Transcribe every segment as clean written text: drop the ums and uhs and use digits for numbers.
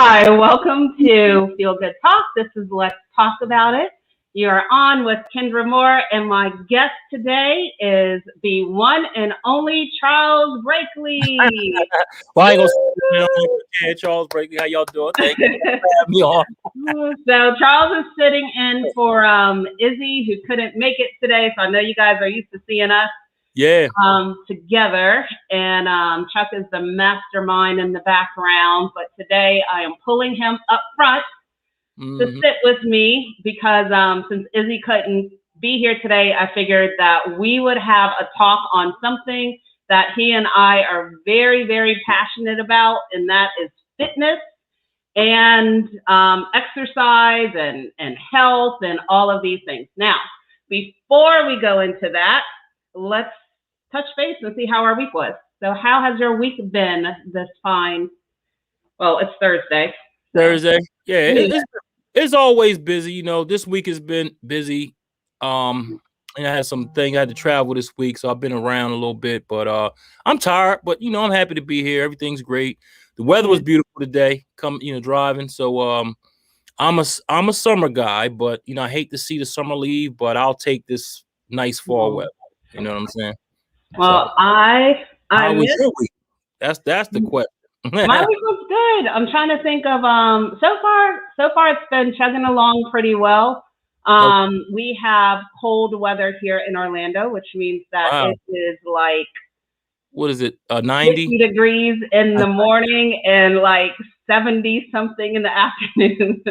Hi, welcome to Feel Good Talk. This is Let's Talk About It. You're on with Kendra Moore, and my guest today is the one and only Charles Breakley. Well, I ain't gonna say it. Yeah, Charles Breakley, how y'all doing? Thank you for having me on. So Charles is sitting in for Izzy, who couldn't make it today. So I know you guys are used to seeing us together. And Chuck is the mastermind in the background. But today I am pulling him up front to sit with me because since Izzy couldn't be here today, I figured that we would have a talk on something that he and I are very, very passionate about, and that is fitness and exercise and health and all of these things. Now, before we go into that, let's touch base and see how our week was. So how has your week been this fine? Well, it's Thursday. Thursday. Yeah, it's always busy. You know, this week has been busy. And I had I had to travel this week, so I've been around a little bit, but I'm tired, but you know, I'm happy to be here. Everything's great. The weather was beautiful today, driving. So I'm a summer guy, but you know, I hate to see the summer leave, but I'll take this nice fall weather. You know what I'm saying? Well, so, how was your week? That's the question. My week was good. I'm trying to think of so far it's been chugging along pretty well. We have cold weather here in Orlando, which means that it is like, what is it, 90 degrees in the morning and like 70 something in the afternoon.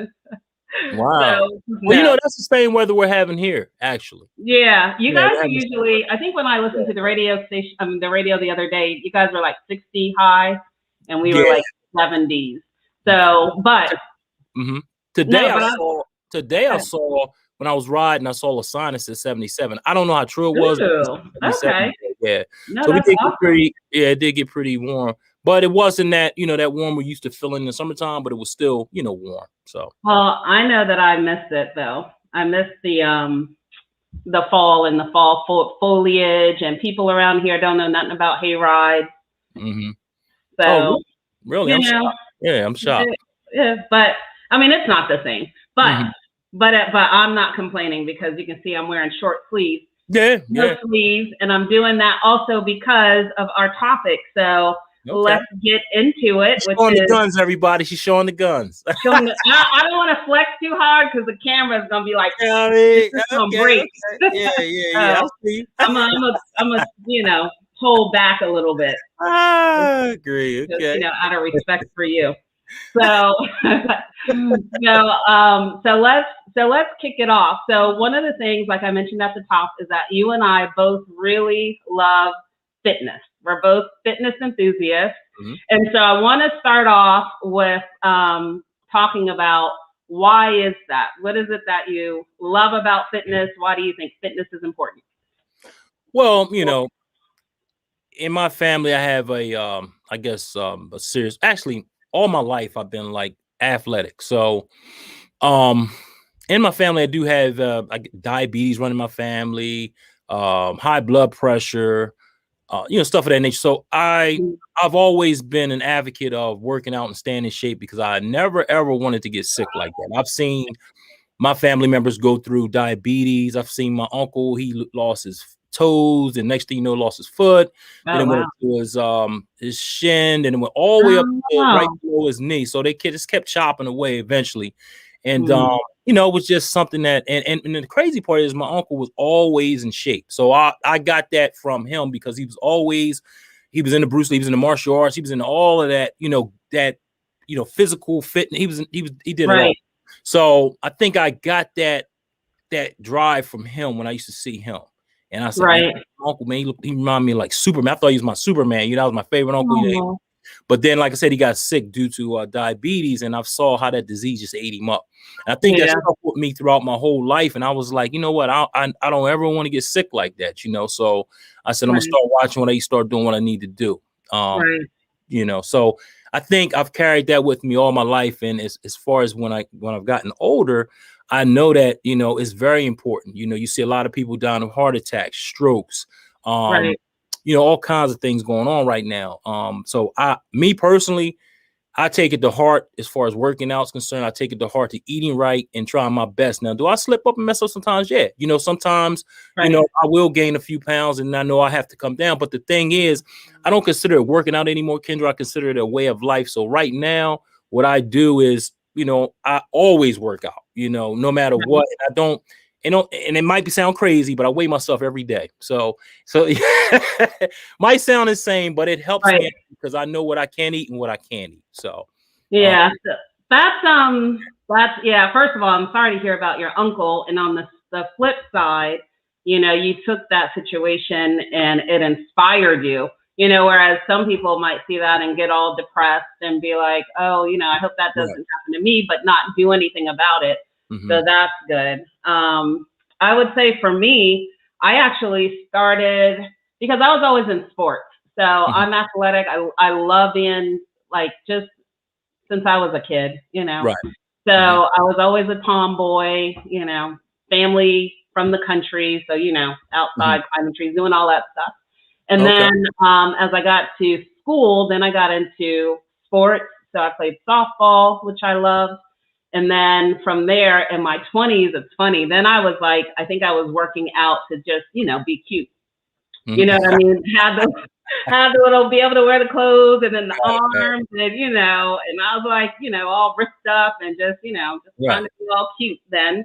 Wow. So, well, you know, that's the same weather we're having here, actually. Yeah, you guys are usually, I think when I listened to the radio station, the radio the other day, you guys were like 60 high and we were like 70s. So, but today I saw when I was riding, I saw a sign that said 77. I don't know how true it was. Okay. Yeah. No, so awesome. it did get pretty warm. But it wasn't that, that warm we're used to feeling in the summertime, but it was still, warm. So well, I know that I missed it though. I missed the fall and the fall foliage, and people around here don't know nothing about hay rides. So really? I'm shocked. Yeah, but I mean it's not the same. But I'm not complaining because you can see I'm wearing short sleeves. No sleeves, and I'm doing that also because of our topic. So let's get into it. She's showing the guns, everybody. She's showing the guns. I don't want to flex too hard because the camera is gonna be like, gonna break. Yeah. I see. I'm a hold back a little bit. I agree. Okay. Out of respect for you. So let's kick it off. So one of the things, like I mentioned at the top, is that you and I both really love fitness. We're both fitness enthusiasts. And so I want to start off with talking about why is that? What is it that you love about fitness? Why do you think fitness is important? Well, in my family, I have a serious, actually, all my life I've been like athletic. So in my family, I do have diabetes running my family, high blood pressure, stuff of that nature. So I've always been an advocate of working out and staying in shape because I never ever wanted to get sick like that. I've seen my family members go through diabetes. I've seen my uncle, he lost his toes, and next thing you know, lost his foot. Then it went to his shin, and it went all the way up to right below his knee. So they just kept chopping away eventually. And it was just something that, and the crazy part is my uncle was always in shape. So I got that from him because he was in the Bruce Lee, he was in the martial arts, he was in all of that, physical fitness. He did it all. So I think I got that drive from him when I used to see him. And I said, Uncle, man, he reminded me like Superman. I thought he was my Superman. That was my favorite uncle. But then, like I said, he got sick due to diabetes, and I saw how that disease just ate him up. And I think that stuck with me throughout my whole life. And I was like, you know what? I don't ever want to get sick like that, So I said, I'm going to start watching when I start doing what I need to do. So I think I've carried that with me all my life. And as far as when I've gotten older, I know that, it's very important. You see a lot of people dying of heart attacks, strokes, all kinds of things going on right now. So me personally, I take it to heart as far as working out is concerned. I take it to heart to eating right and trying my best. Now, do I slip up and mess up sometimes? Yeah. Sometimes, I will gain a few pounds and I know I have to come down. But the thing is, I don't consider it working out anymore, Kendra. I consider it a way of life. So right now, what I do is, I always work out, no matter what. I don't, and it might sound crazy, but I weigh myself every day. So might sound insane, but it helps me because I know what I can eat and what I can't eat. So yeah, that's yeah. First of all, I'm sorry to hear about your uncle. And on the flip side, you took that situation and it inspired you. Whereas some people might see that and get all depressed and be like, oh, I hope that doesn't happen to me, but not do anything about it. Mm-hmm. So that's good. I would say for me, I actually started because I was always in sports. So I'm athletic. I love being just since I was a kid, Right. So I was always a tomboy, family from the country. So, outside climbing trees, doing all that stuff. And then as I got to school, then I got into sports. So I played softball, which I loved. And then from there in my 20s, it's funny. Then I was I think I was working out to just, be cute. You know what I mean? Have the little, be able to wear the clothes and then the arms and, and I was all ripped up and just, trying to be all cute then.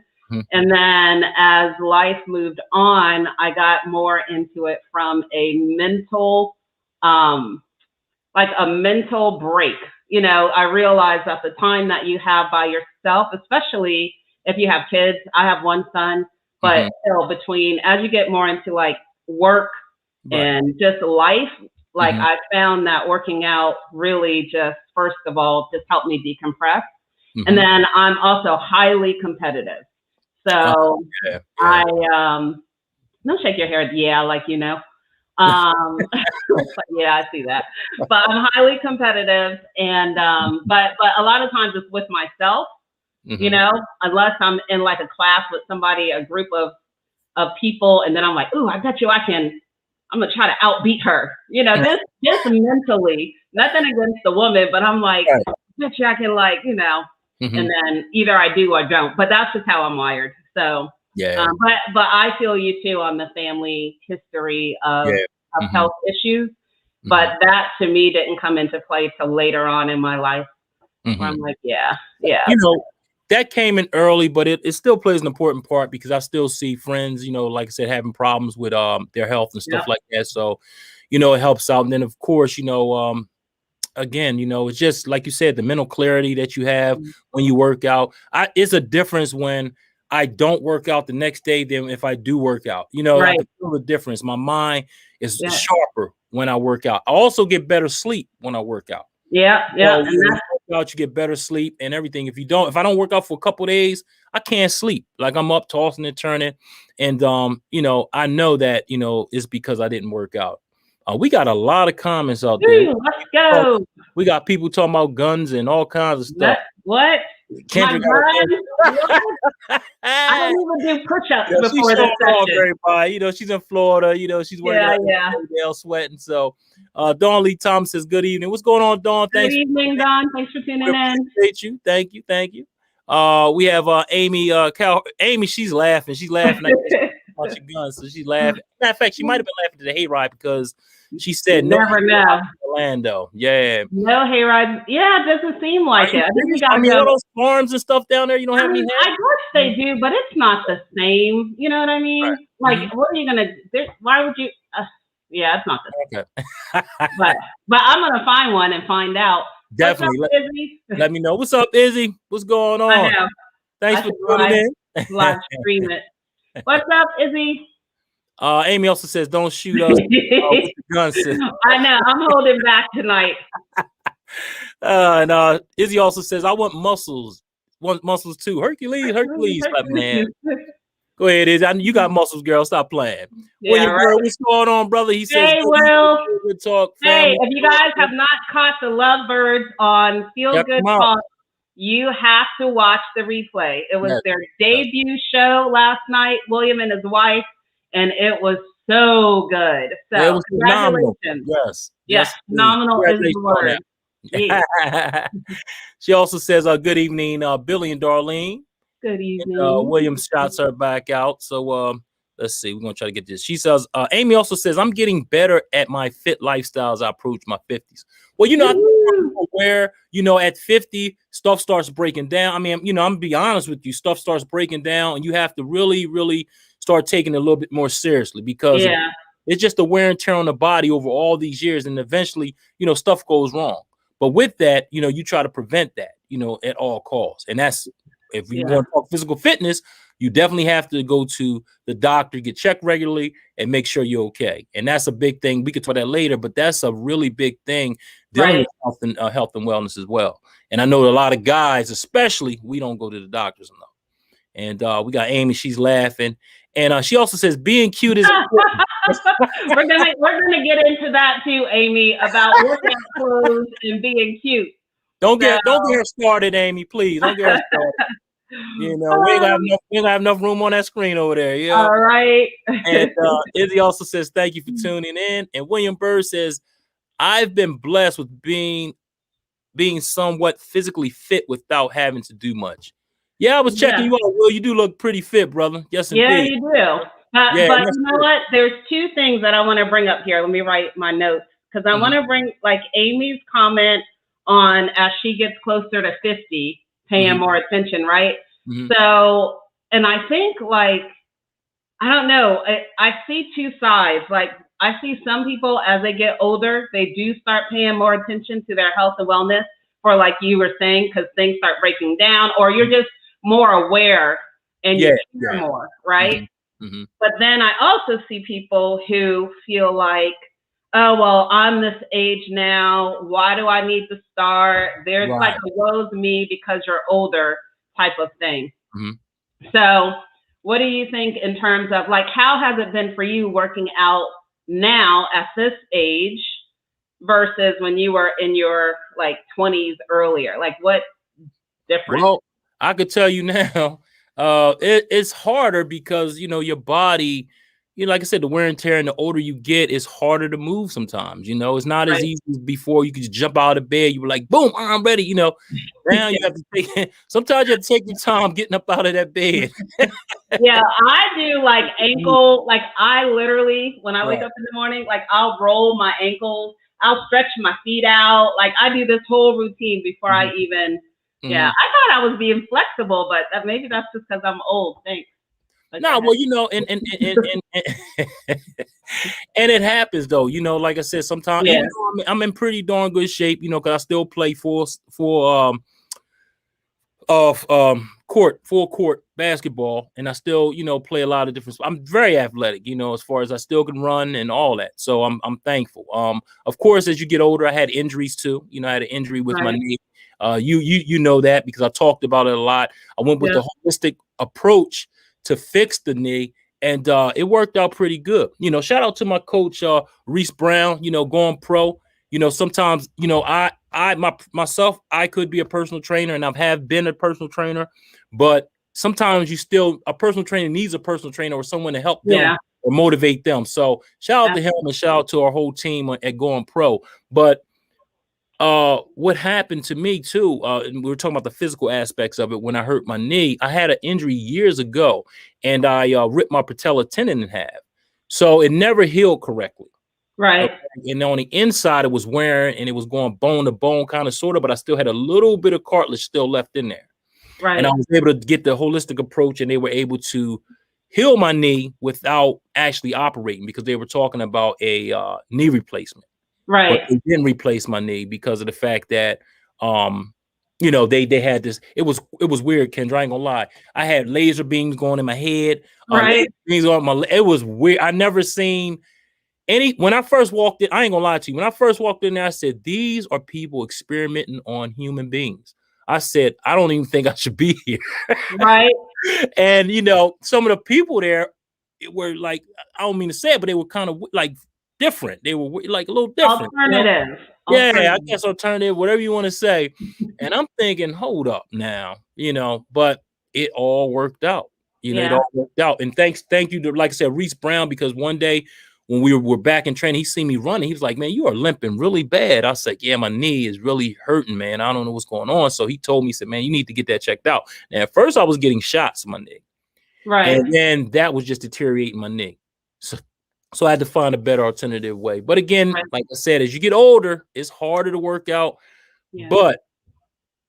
And then as life moved on, I got more into it from a mental, a mental break. I realized that the time that you have by yourself, especially if you have kids, I have one son, but still between, as you get more into work and just life, I found that working out really just, first of all, just helped me decompress. And then I'm also highly competitive. So I, don't shake your hair. Yeah. Yeah, I see that. But I'm highly competitive and, but a lot of times it's with myself, unless I'm in a class with somebody, a group of people. And then I'm ooh, I bet you I'm going to try to outbeat her, just mentally, nothing against the woman, but I'm I bet you I can and then either I do or don't, but that's just how I'm wired. So, but I feel you too on the family history of health issues, but that to me didn't come into play till later on in my life. Where I'm yeah. That came in early, but it still plays an important part because I still see friends, like I said, having problems with their health and stuff like that. So, it helps out. And then of course, again, it's just like you said, the mental clarity that you have when you work out. It's a difference when I don't work out the next day than if I do work out. I can feel the difference. My mind is sharper when I work out. I also get better sleep when I work out. Yeah. So when you work out, you get better sleep and everything. If I don't work out for a couple of days, I can't sleep. I'm up tossing and turning. And I know that, it's because I didn't work out. We got a lot of comments out there. Let's go. We got people talking about guns and all kinds of stuff. What? Kendrick I don't even do push-ups before this session. Everybody. She's in Florida. She's working out sweating. So Dawn Lee Thomas says, good evening. What's going on, Dawn? Good evening, Dawn. Thanks for tuning in. Appreciate you. Thank you. We have Amy. Amy, she's laughing. She's laughing at a bunch of guns. So she's laughing. Matter of fact, she might have been laughing to the hayride because she said never know. Orlando. Yeah. No hayride. Yeah, it doesn't seem like it. I mean, all those farms and stuff down there, you don't have any. I guess they do, but it's not the same. You know what I mean? Right. What are you gonna do? Why would you? Yeah, it's not the same. Okay. but I'm gonna find one and find out. Definitely. Let me know. What's up, Izzy? What's going on? I know. Thanks for tuning in. Live stream it. What's up, Izzy? Amy also says, don't shoot us with the gun. I know. I'm holding back tonight. And Izzy also says, I want muscles. Want muscles too. Hercules. Man. Go ahead, Izzy. You got muscles, girl. Stop playing. Yeah, girl, what's going on, brother? He says, hey, Will. Good talk. Hey, if you guys have not caught the Lovebirds on Feel Good Talk, you have to watch the replay. It was their debut show last night, William and his wife. And it was so good. So it was phenomenal. Yes, phenomenal is the word. She also says, good evening, Billy and Darlene. Good evening. William shouts her back out. So let's see. We're going to try to get this. She says, Amy also says, I'm getting better at my fit lifestyle as I approach my 50s. Well, I think where, at 50, stuff starts breaking down. I mean, I'm going to be honest with you. Stuff starts breaking down and you have to really, really start taking it a little bit more seriously because it's just the wear and tear on the body over all these years. And eventually, stuff goes wrong. But with that, you try to prevent that, at all costs. And that's, if you want to talk physical fitness, you definitely have to go to the doctor, get checked regularly, and make sure you're okay. And that's a big thing. We could talk about that later, but that's a really big thing dealing with health and wellness as well. And I know a lot of guys, especially, we don't go to the doctors enough. And we got Amy, she's laughing. And she also says being cute is we're gonna get into that too, Amy, about workout clothes and being cute. Don't get her started, Amy. Please don't get her started. We ain't gonna have enough room on that screen over there. Yeah. All right. And Izzy also says thank you for tuning in. And William Bird says, I've been blessed with being somewhat physically fit without having to do much. Yeah, I was checking you out, Will. You do look pretty fit, brother. Yes, indeed. Yeah, you do. But you know what? There's two things that I want to bring up here. Let me write my notes because I want to bring like Amy's comment on as she gets closer to 50, paying more attention, right? So, and I think like, I don't know, I see two sides. Like I see some people as they get older, they do start paying more attention to their health and wellness for like you were saying, because things start breaking down or you're just more aware and you care more, right? But then I also see people who feel like, oh, well, I'm this age now. Why do I need to start? There's like a woe's me because you're older type of thing. So what do you think in terms of like, how has it been for you working out now at this age versus when you were in your like 20s earlier? Like what difference? Well, I could tell you now, it's harder because, your body, like I said, the wear and tear and the older you get, it's harder to move sometimes, it's not as easy as before. You could just jump out of bed. You were like, boom, I'm ready. Now you have to sometimes you have to take your time getting up out of that bed. Yeah, I do like ankle, like I literally, when I wake up in the morning, like I'll roll my ankles, I'll stretch my feet out. Like I do this whole routine before I even, I thought I was being flexible, but maybe that's just because I'm old. Thanks. No, well, and and it happens though, like I said, sometimes I'm in pretty darn good shape, because I still play full court basketball, and I still, play a lot of different. I'm very athletic, as far as I still can run and all that. So I'm thankful. Of course, as you get older, I had injuries too. I had an injury with my knee. You know that because I talked about it a lot. I went with the holistic approach to fix the knee, and it worked out pretty good. Shout out to my coach, Reese Brown, going pro. Sometimes, myself, I could be a personal trainer, and have been a personal trainer, but sometimes a personal trainer needs a personal trainer or someone to help them or motivate them. So shout out to him and shout out to our whole team at Going Pro. But what happened to me too, and we were talking about the physical aspects of it. When I hurt my knee, I had an injury years ago, and I ripped my patella tendon in half. So it never healed correctly. Right. Okay? And on the inside, it was wearing and it was going bone to bone, kind of, sort of, but I still had a little bit of cartilage still left in there. Right. And I was able to get the holistic approach, and they were able to heal my knee without actually operating because they were talking about a knee replacement. Right. But they didn't replace my knee because of the fact that, they had this. It was weird, Kendra. I ain't gonna lie. I had laser beams going in my head. Beams on my. It was weird. I never seen any. When I first walked in, I ain't gonna lie to you. When I first walked in there, I said, "These are people experimenting on human beings." I said, "I don't even think I should be here." Right. And some of the people there were like, I don't mean to say it, but they were kind of like different. They were like a little different. Alternative. Yeah, I guess alternative, whatever you want to say. And I'm thinking, hold up now, but it all worked out. It all worked out. And thank you to, like I said, Reese Brown, because one day when we were back in training, he seen me running. He was like, man, you are limping really bad. I said, yeah, my knee is really hurting, man. I don't know what's going on. So he told me, he said, man, you need to get that checked out. And at first I was getting shots in my knee. Right. And then that was just deteriorating my knee. So I had to find a better alternative way. But again, like I said, as you get older, it's harder to work out. Yeah. But,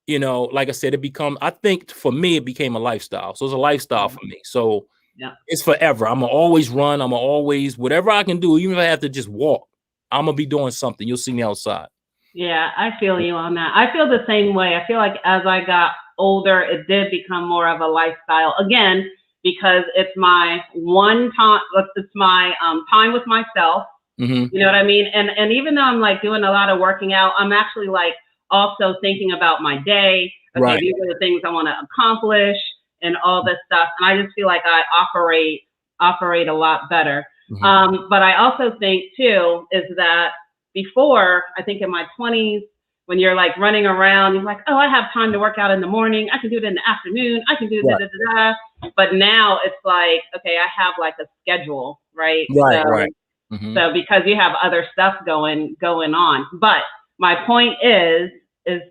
you know, like I said, I think for me, it became a lifestyle. So it's a lifestyle for me. So yeah, it's forever. I'm going to always run. I'm going to always, whatever I can do, even if I have to just walk, I'm going to be doing something. You'll see me outside. Yeah, I feel you on that. I feel the same way. I feel like as I got older, it did become more of a lifestyle. Again, because it's my one time, it's my time with myself. You know what I mean? And even though I'm like doing a lot of working out, I'm actually like also thinking about my day. Okay, these are the things I want to accomplish and all this stuff. And I just feel like I operate a lot better. But I also think too, is that before, I think in my 20s, when you're like running around, you're like, oh, I have time to work out in the morning. I can do it in the afternoon. I can do da. But now it's like, okay, I have like a schedule, right? So because you have other stuff going on. But my point is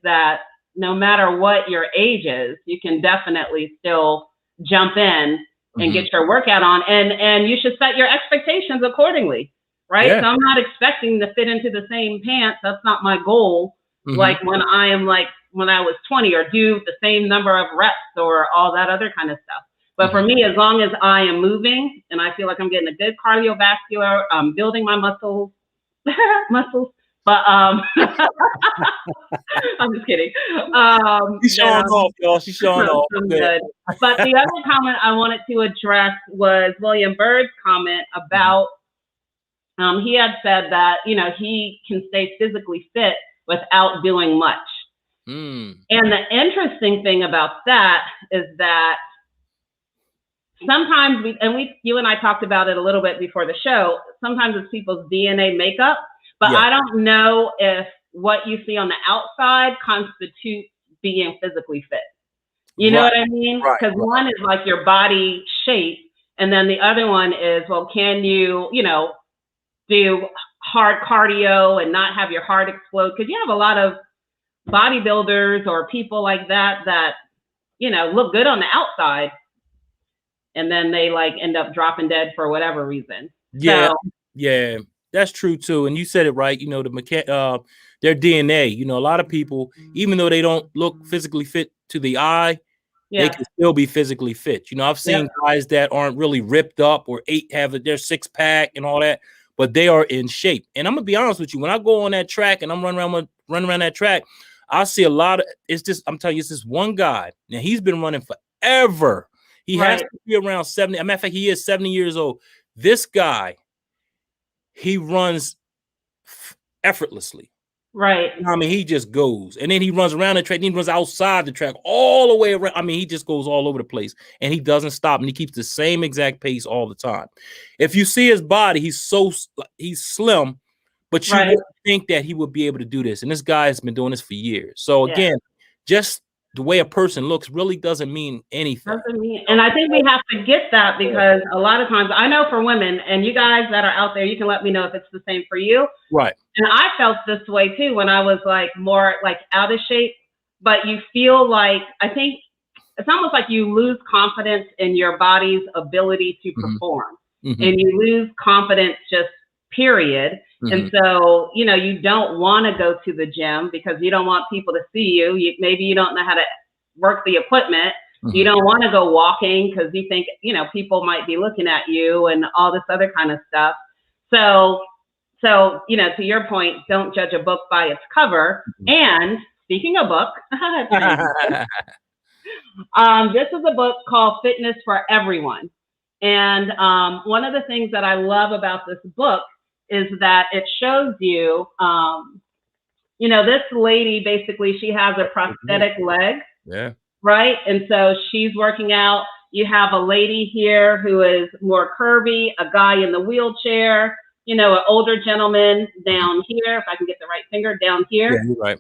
that no matter what your age is, you can definitely still jump in and get your workout on. And you should set your expectations accordingly, right? Yeah. So I'm not expecting to fit into the same pants. That's not my goal. Like when I was 20, or do the same number of reps or all that other kind of stuff. But for me, as long as I am moving and I feel like I'm getting a good cardiovascular, building my muscles, but I'm just kidding. She's showing off, y'all. She's showing off. Good. But the other comment I wanted to address was William Byrd's comment about, he had said that, you know, he can stay physically fit without doing much. And the interesting thing about that is that sometimes you and I talked about it a little bit before the show. Sometimes it's people's DNA makeup, but I don't know if what you see on the outside constitutes being physically fit. You know what I mean? Because one is like your body shape, and then the other one is, well, can you, you know, do hard cardio and not have your heart explode? Because you have a lot of bodybuilders or people like that, you know, look good on the outside, and then they like end up dropping dead for whatever reason. Yeah, that's true too. And you said it right. You know, their DNA. You know, a lot of people, even though they don't look physically fit to the eye, they can still be physically fit. You know, I've seen guys that aren't really ripped up or have their 6-pack and all that, but they are in shape. And I'm gonna be honest with you, when I go on that track and I'm running around that track, I see a lot of. I'm telling you, it's this one guy. Now he's been running forever. He has to be around 70. As a matter of fact, he is 70 years old. This guy, he runs effortlessly. Right. I mean, he just goes. And then he runs around the track. And he runs outside the track all the way around. I mean, he just goes all over the place. And he doesn't stop. And he keeps the same exact pace all the time. If you see his body, he's slim. But you wouldn't think that he would be able to do this. And this guy has been doing this for years. So, again, just the way a person looks really doesn't mean anything. And I think we have to get that, because a lot of times, I know for women, and you guys that are out there, you can let me know if it's the same for you. Right. And I felt this way too when I was like more like out of shape, but you feel like, I think it's almost like you lose confidence in your body's ability to perform, and you lose confidence just period. And so, you know, you don't want to go to the gym because you don't want people to see you. Maybe you don't know how to work the equipment. You don't want to go walking because you think, you know, people might be looking at you and all this other kind of stuff. So, you know, to your point, don't judge a book by its cover. And speaking of book, this is a book called Fitness for Everyone. And one of the things that I love about this book is that it shows you, you know, this lady, basically, she has a prosthetic leg. Yeah. Right. And so she's working out. You have a lady here who is more curvy, a guy in the wheelchair, you know, an older gentleman down here, if I can get the right finger down here. Yeah, you're right.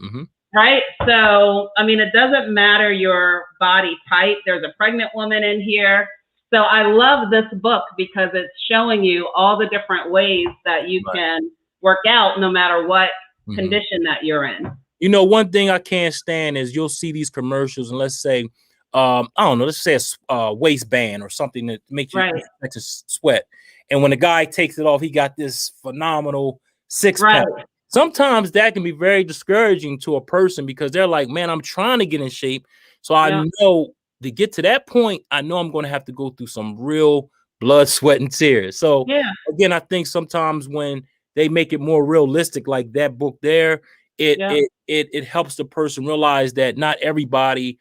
Right. So, I mean, it doesn't matter your body type. There's a pregnant woman in here. So I love this book because it's showing you all the different ways that you can work out no matter what condition that you're in. You know, one thing I can't stand is you'll see these commercials and let's say, I don't know, let's say a waistband or something that makes you sweat. And when the guy takes it off, he got this phenomenal six-pack. Sometimes that can be very discouraging to a person because they're like, man, I'm trying to get in shape. So I know to get to that point, I know I'm going to have to go through some real blood, sweat, and tears. So again, I think sometimes when they make it more realistic, like that book there, it helps the person realize that not everybody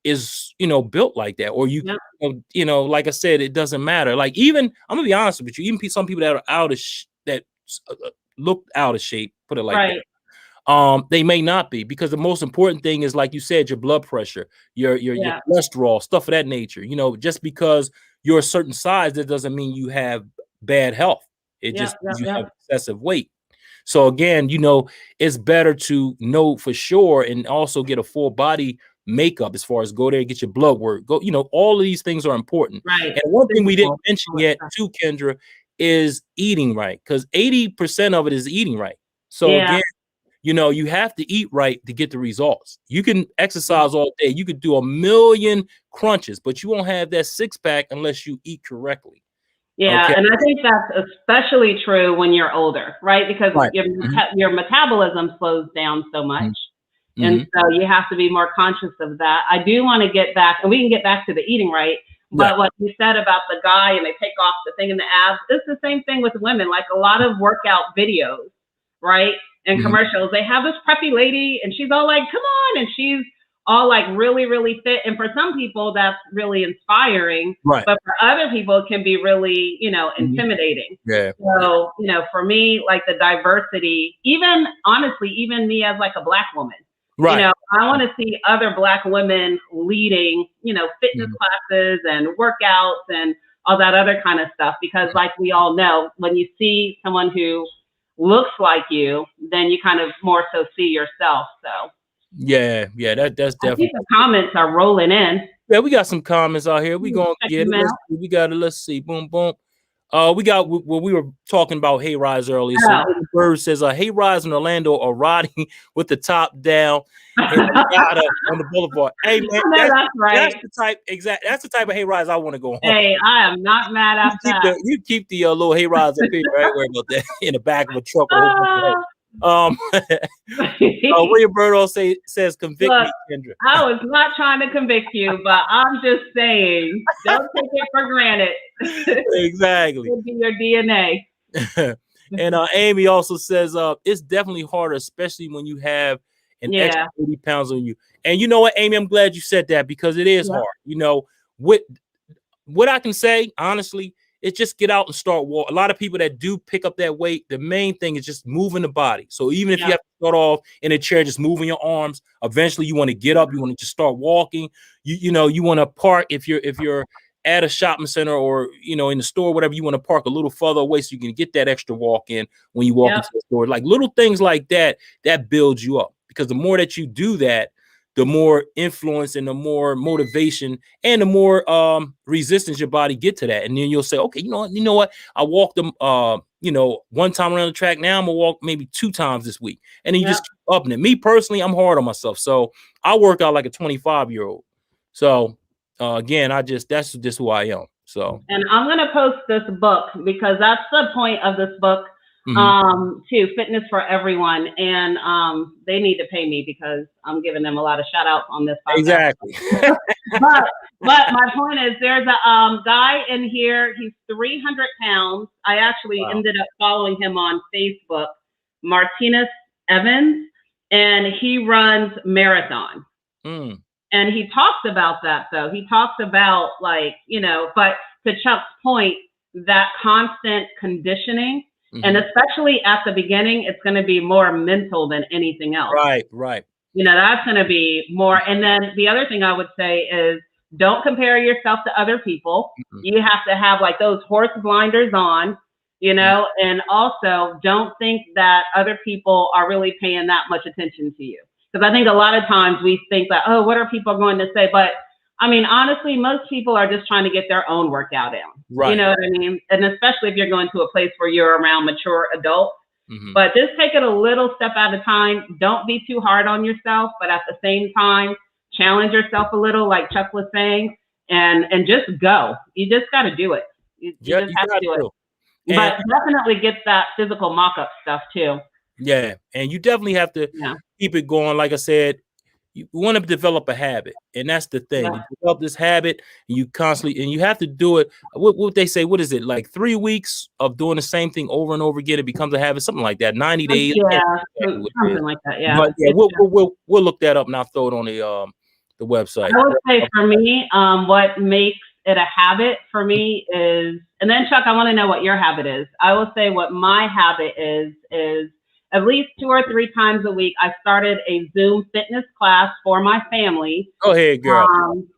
is, you know, built like that, or you know, like I said, it doesn't matter. Like even, I'm gonna be honest with you, even some people that are out of that look out of shape, put it like that, they may not be, because the most important thing is, like you said, your blood pressure, your cholesterol, stuff of that nature. You know, just because you're a certain size, that doesn't mean you have bad health. It just means you have excessive weight. So again, you know, it's better to know for sure and also get a full body makeup, as far as go there and get your blood work. Go, you know, all of these things are important. And one thing we didn't mention yet too, Kendra, is eating right, because 80% of it is eating right. So again, you know, you have to eat right to get the results. You can exercise all day, you could do 1,000,000 crunches, but you won't have that six-pack unless you eat correctly. And I think that's especially true when you're older, right? Because your metabolism slows down so much. And so you have to be more conscious of that. I do want to get back, and we can get back to the eating right, but what you said about the guy and they take off the thing in the abs, it's the same thing with women. Like a lot of workout videos, right? And commercials, they have this preppy lady and she's all like, come on. And she's all like really, really fit. And for some people, that's really inspiring. But for other people, it can be really, you know, intimidating. So, you know, for me, like the diversity, even honestly, even me as like a Black woman, you know, I want to see other Black women leading, you know, fitness classes and workouts and all that other kind of stuff. Because like we all know, when you see someone who looks like you, then you kind of more so see yourself. So that's definitely. I think the comments are rolling in. Yeah, we got some comments out here. We gonna get it. We got it. Let's see. Boom, boom. We got what we were talking about hay rise earlier. So Bird says, hay rise in Orlando are riding with the top down and on the boulevard. Hey man, that's the type. That's the type of hay rise I want to go on. Hey, I am not mad at that. You keep the little hay rise up here, right? Worry about that in the back of a truck. William Bird says, convict me, Kendra. I was not trying to convict you, but I'm just saying, don't take it for granted. Exactly. It'll be your DNA. And Amy also says, it's definitely harder, especially when you have an extra 80 pounds on you. And you know what, Amy, I'm glad you said that, because it is hard. You know, what I can say, honestly, is just get out and start walking. A lot of people that do pick up that weight, the main thing is just moving the body. So even if you have to start off in a chair, just moving your arms, eventually you want to get up, you want to just start walking. You know, you want to park if you're at a shopping center or, you know, in the store, whatever, you want to park a little further away so you can get that extra walk in when you walk into the store. Like little things like that builds you up, because the more that you do that, the more influence and the more motivation and the more resistance your body get to that. And then you'll say, okay, you know what? I walked them, you know, one time around the track. Now I'm gonna walk maybe 2 times this week. And then you just keep upping it. Me personally, I'm hard on myself. So I work out like a 25-year-old. So again, that's just who I am. So, and I'm gonna post this book because that's the point of this book. To Fitness for Everyone, and they need to pay me because I'm giving them a lot of shout outs on this podcast. Exactly. but my point is, there's a guy in here. He's 300 pounds. I actually ended up following him on Facebook, Martinez Evans, and he runs marathon. And he talks about that, though. He talks about, like, you know, but to Chuck's point, that constant conditioning. And especially at the beginning, it's going to be more mental than anything else. Right. You know, that's going to be more. And then the other thing I would say is, don't compare yourself to other people. You have to have like those horse blinders on, you know, and also don't think that other people are really paying that much attention to you. Because I think a lot of times we think that, oh, what are people going to say? But I mean, honestly, most people are just trying to get their own workout in. Right. You know what I mean? And especially if you're going to a place where you're around mature adults. Mm-hmm. But just take it a little step at a time. Don't be too hard on yourself, but at the same time, challenge yourself a little, like Chuck was saying, and just go. You just got to do it. You just have to do it. But definitely get that physical mock-up stuff too. Yeah, and you definitely have to keep it going. Like I said, you want to develop a habit, and that's the thing. You develop this habit, and you constantly, and you have to do it. What they say, what is it, like 3 weeks of doing the same thing over and over again? It becomes a habit, something like that. 90 days, something like that. Yeah, but we'll look that up and I'll throw it on the website. I would say for me, what makes it a habit for me is, and then Chuck, I want to know what your habit is. I will say what my habit is at least 2 or 3 times a week, I started a Zoom fitness class for my family. Go ahead, girl.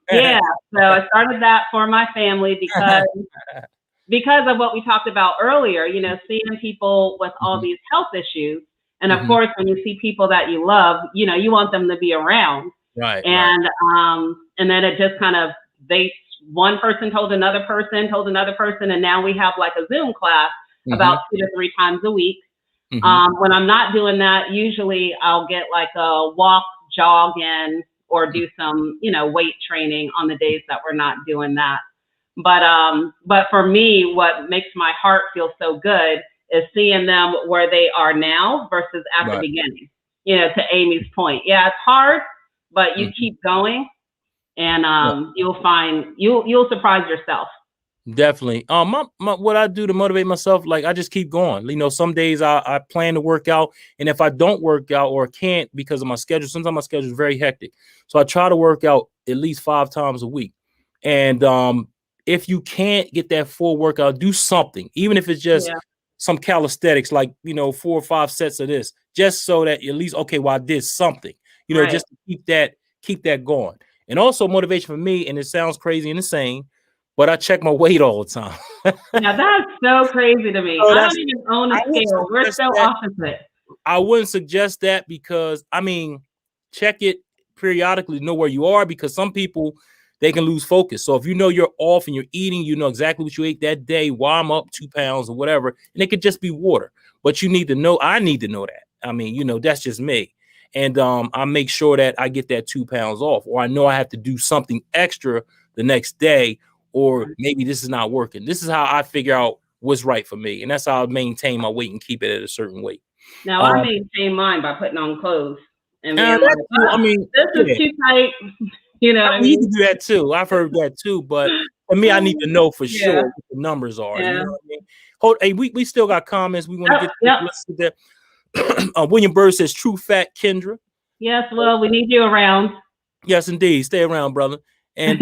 Yeah, so I started that for my family because of what we talked about earlier, you know, seeing people with all these health issues. And of course, when you see people that you love, you know, you want them to be around. Right. And then it just kind of, one person told another person, and now we have like a Zoom class about 2 to 3 times a week. When I'm not doing that, usually I'll get like a walk, jog in, or do some, you know, weight training on the days that we're not doing that. But for me, what makes my heart feel so good is seeing them where they are now versus at the beginning. You know, to Amy's point. Yeah, it's hard, but you keep going, and you'll find you'll surprise yourself. Definitely. What I do to motivate myself, like I just keep going. You know, some days I plan to work out, and if I don't work out or can't because of my schedule, sometimes my schedule is very hectic. So I try to work out at least 5 times a week. And if you can't get that full workout, do something, even if it's just some calisthenics, like, you know, 4 or 5 sets of this, just so that at least, okay, well, I did something, you know, just to keep that going. And also motivation for me, and it sounds crazy and insane, but I check my weight all the time. Yeah, that's so crazy to me. I don't even own a scale. We're so opposite. I wouldn't suggest that because, I mean, check it periodically to know where you are, because some people, they can lose focus. So if you know you're off and you're eating, you know exactly what you ate that day, why I'm up 2 pounds or whatever, and it could just be water. But you need to know, I need to know that. I mean, you know, that's just me. And I make sure that I get that 2 pounds off, or I know I have to do something extra the next day, or maybe this is not working. This is how I figure out what's right for me. And that's how I maintain my weight and keep it at a certain weight. Now, I maintain mine by putting on clothes. And being like, I mean, this is too tight. You know what I mean? You can do that too. I've heard that too. But for me, I need to know for sure what the numbers are. You know what I mean? Hold, hey, we still got comments. We want to get that. William Bird says, true fat Kendra. Yes, well, we need you around. Yes, indeed. Stay around, brother. And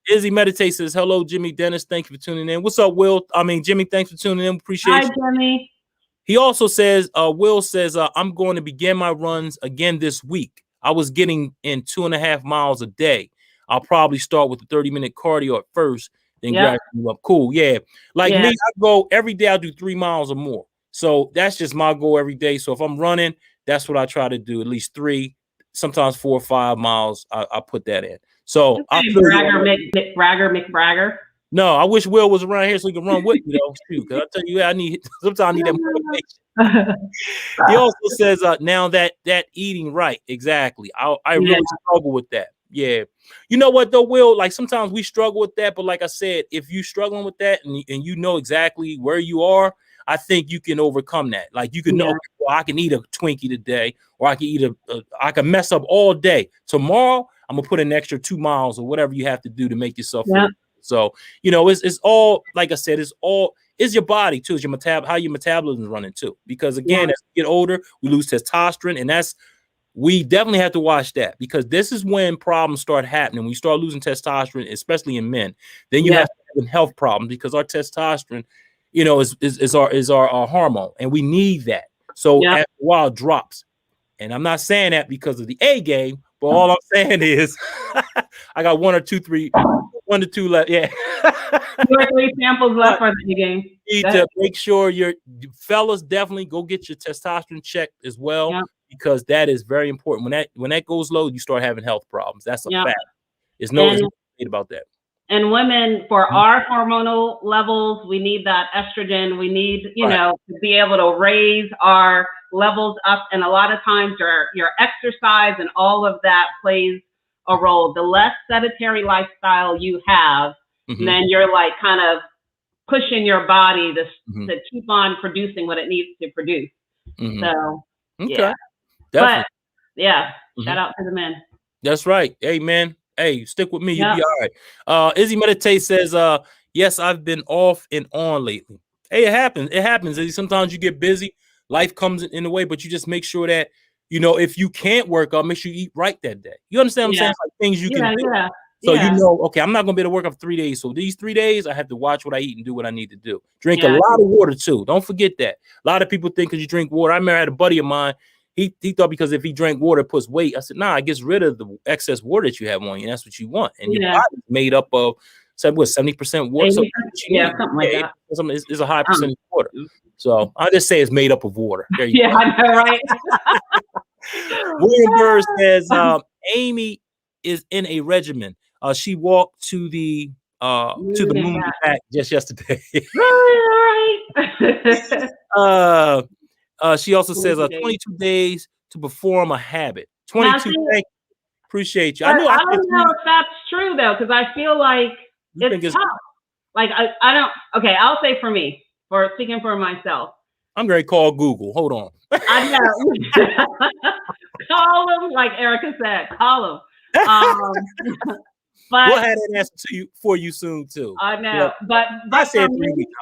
Izzy Meditate says, hello, Jimmy Dennis. Thank you for tuning in. What's up, Will? Jimmy, thanks for tuning in. Appreciate you. Hi, Jimmy. He also says, Will says, I'm going to begin my runs again this week. I was getting in 2.5 miles a day. I'll probably start with a 30-minute cardio at first, then gradually move up. Cool. Yeah. Like me, I go every day, I'll do 3 miles or more. So that's just my goal every day. So if I'm running, that's what I try to do, at least 3, sometimes 4 or 5 miles. I put that in. So Bragger. No, I wish Will was around here so he could run with me, though, too. Because I tell you, sometimes I need that motivation. He also says, now that eating right, exactly. I really struggle with that. Yeah. You know what, though, Will? Like, sometimes we struggle with that. But like I said, if you're struggling with that and you know exactly where you are, I think you can overcome that. Like, you can know, okay, well, I can eat a Twinkie today, or I can eat I can mess up all day. Tomorrow, I'm going to put an extra 2 miles or whatever you have to do to make yourself feel. So, you know, it's all, like I said, it's your body too. It's your how your metabolism is running too. Because again, as we get older, we lose testosterone, and we definitely have to watch that, because this is when problems start happening. When you start losing testosterone, especially in men, then you have health problems, because our testosterone, you know, is our hormone, and we need that. So after a while, it drops. And I'm not saying that because of the A game, but all I'm saying is I got 1 to 2 left. Yeah. 2 or 3 samples left for the game. You need to make sure fellas definitely go get your testosterone checked as well, because that is very important. When that goes low, you start having health problems. That's a fact. It's about that. And women, for our hormonal levels, we need that estrogen. We need, to be able to raise our levels up. And a lot of times your exercise and all of that plays a role. The less sedentary lifestyle you have, then you're like kind of pushing your body to keep on producing what it needs to produce. So, okay. Definitely. But yeah, shout out to the men. That's right. Hey, man. Hey, stick with me. You'll be all right. Izzy Meditate says, yes, I've been off and on lately. Hey, it happens. It happens. Izzy, sometimes you get busy. Life comes in the way, but you just make sure that, if you can't work out, make sure you eat right that day. You understand what I'm saying? Like things you can do. So okay, I'm not going to be able to work up 3 days. So these 3 days, I have to watch what I eat and do what I need to do. Drink a lot of water, too. Don't forget that. A lot of people think because you drink water. I remember I had a buddy of mine. He thought because if he drank water, it puts weight. I said, nah, it gets rid of the excess water that you have on you. And that's what you want. And your body's made up of, 70% water? Something like that. It's a high percentage of water. So I just say it's made up of water. There you go. I know, right? William Burr says, Amy is in a regimen. She walked to the moon and back just yesterday. Right. She also says 22 days to perform a habit. 22. Thank you. Appreciate you. I don't know if that's true though, because I feel like it's tough. Like I don't. Okay, I'll say for me, for speaking for myself. I'm going to call Google. Hold on. I know. Call them, like Erica said. Call them. But we'll have an answer for you soon too. I know, but I said 3 weeks.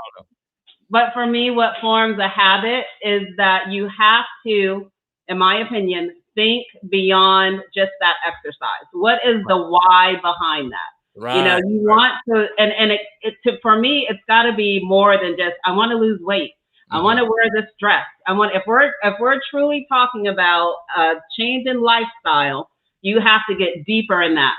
But for me, what forms a habit is that you have to, in my opinion, think beyond just that exercise. What is the why behind that? Right. You want to, and for me, it's got to be more than just I want to lose weight. I want to wear this dress. If we're truly talking about a change in lifestyle, you have to get deeper than that.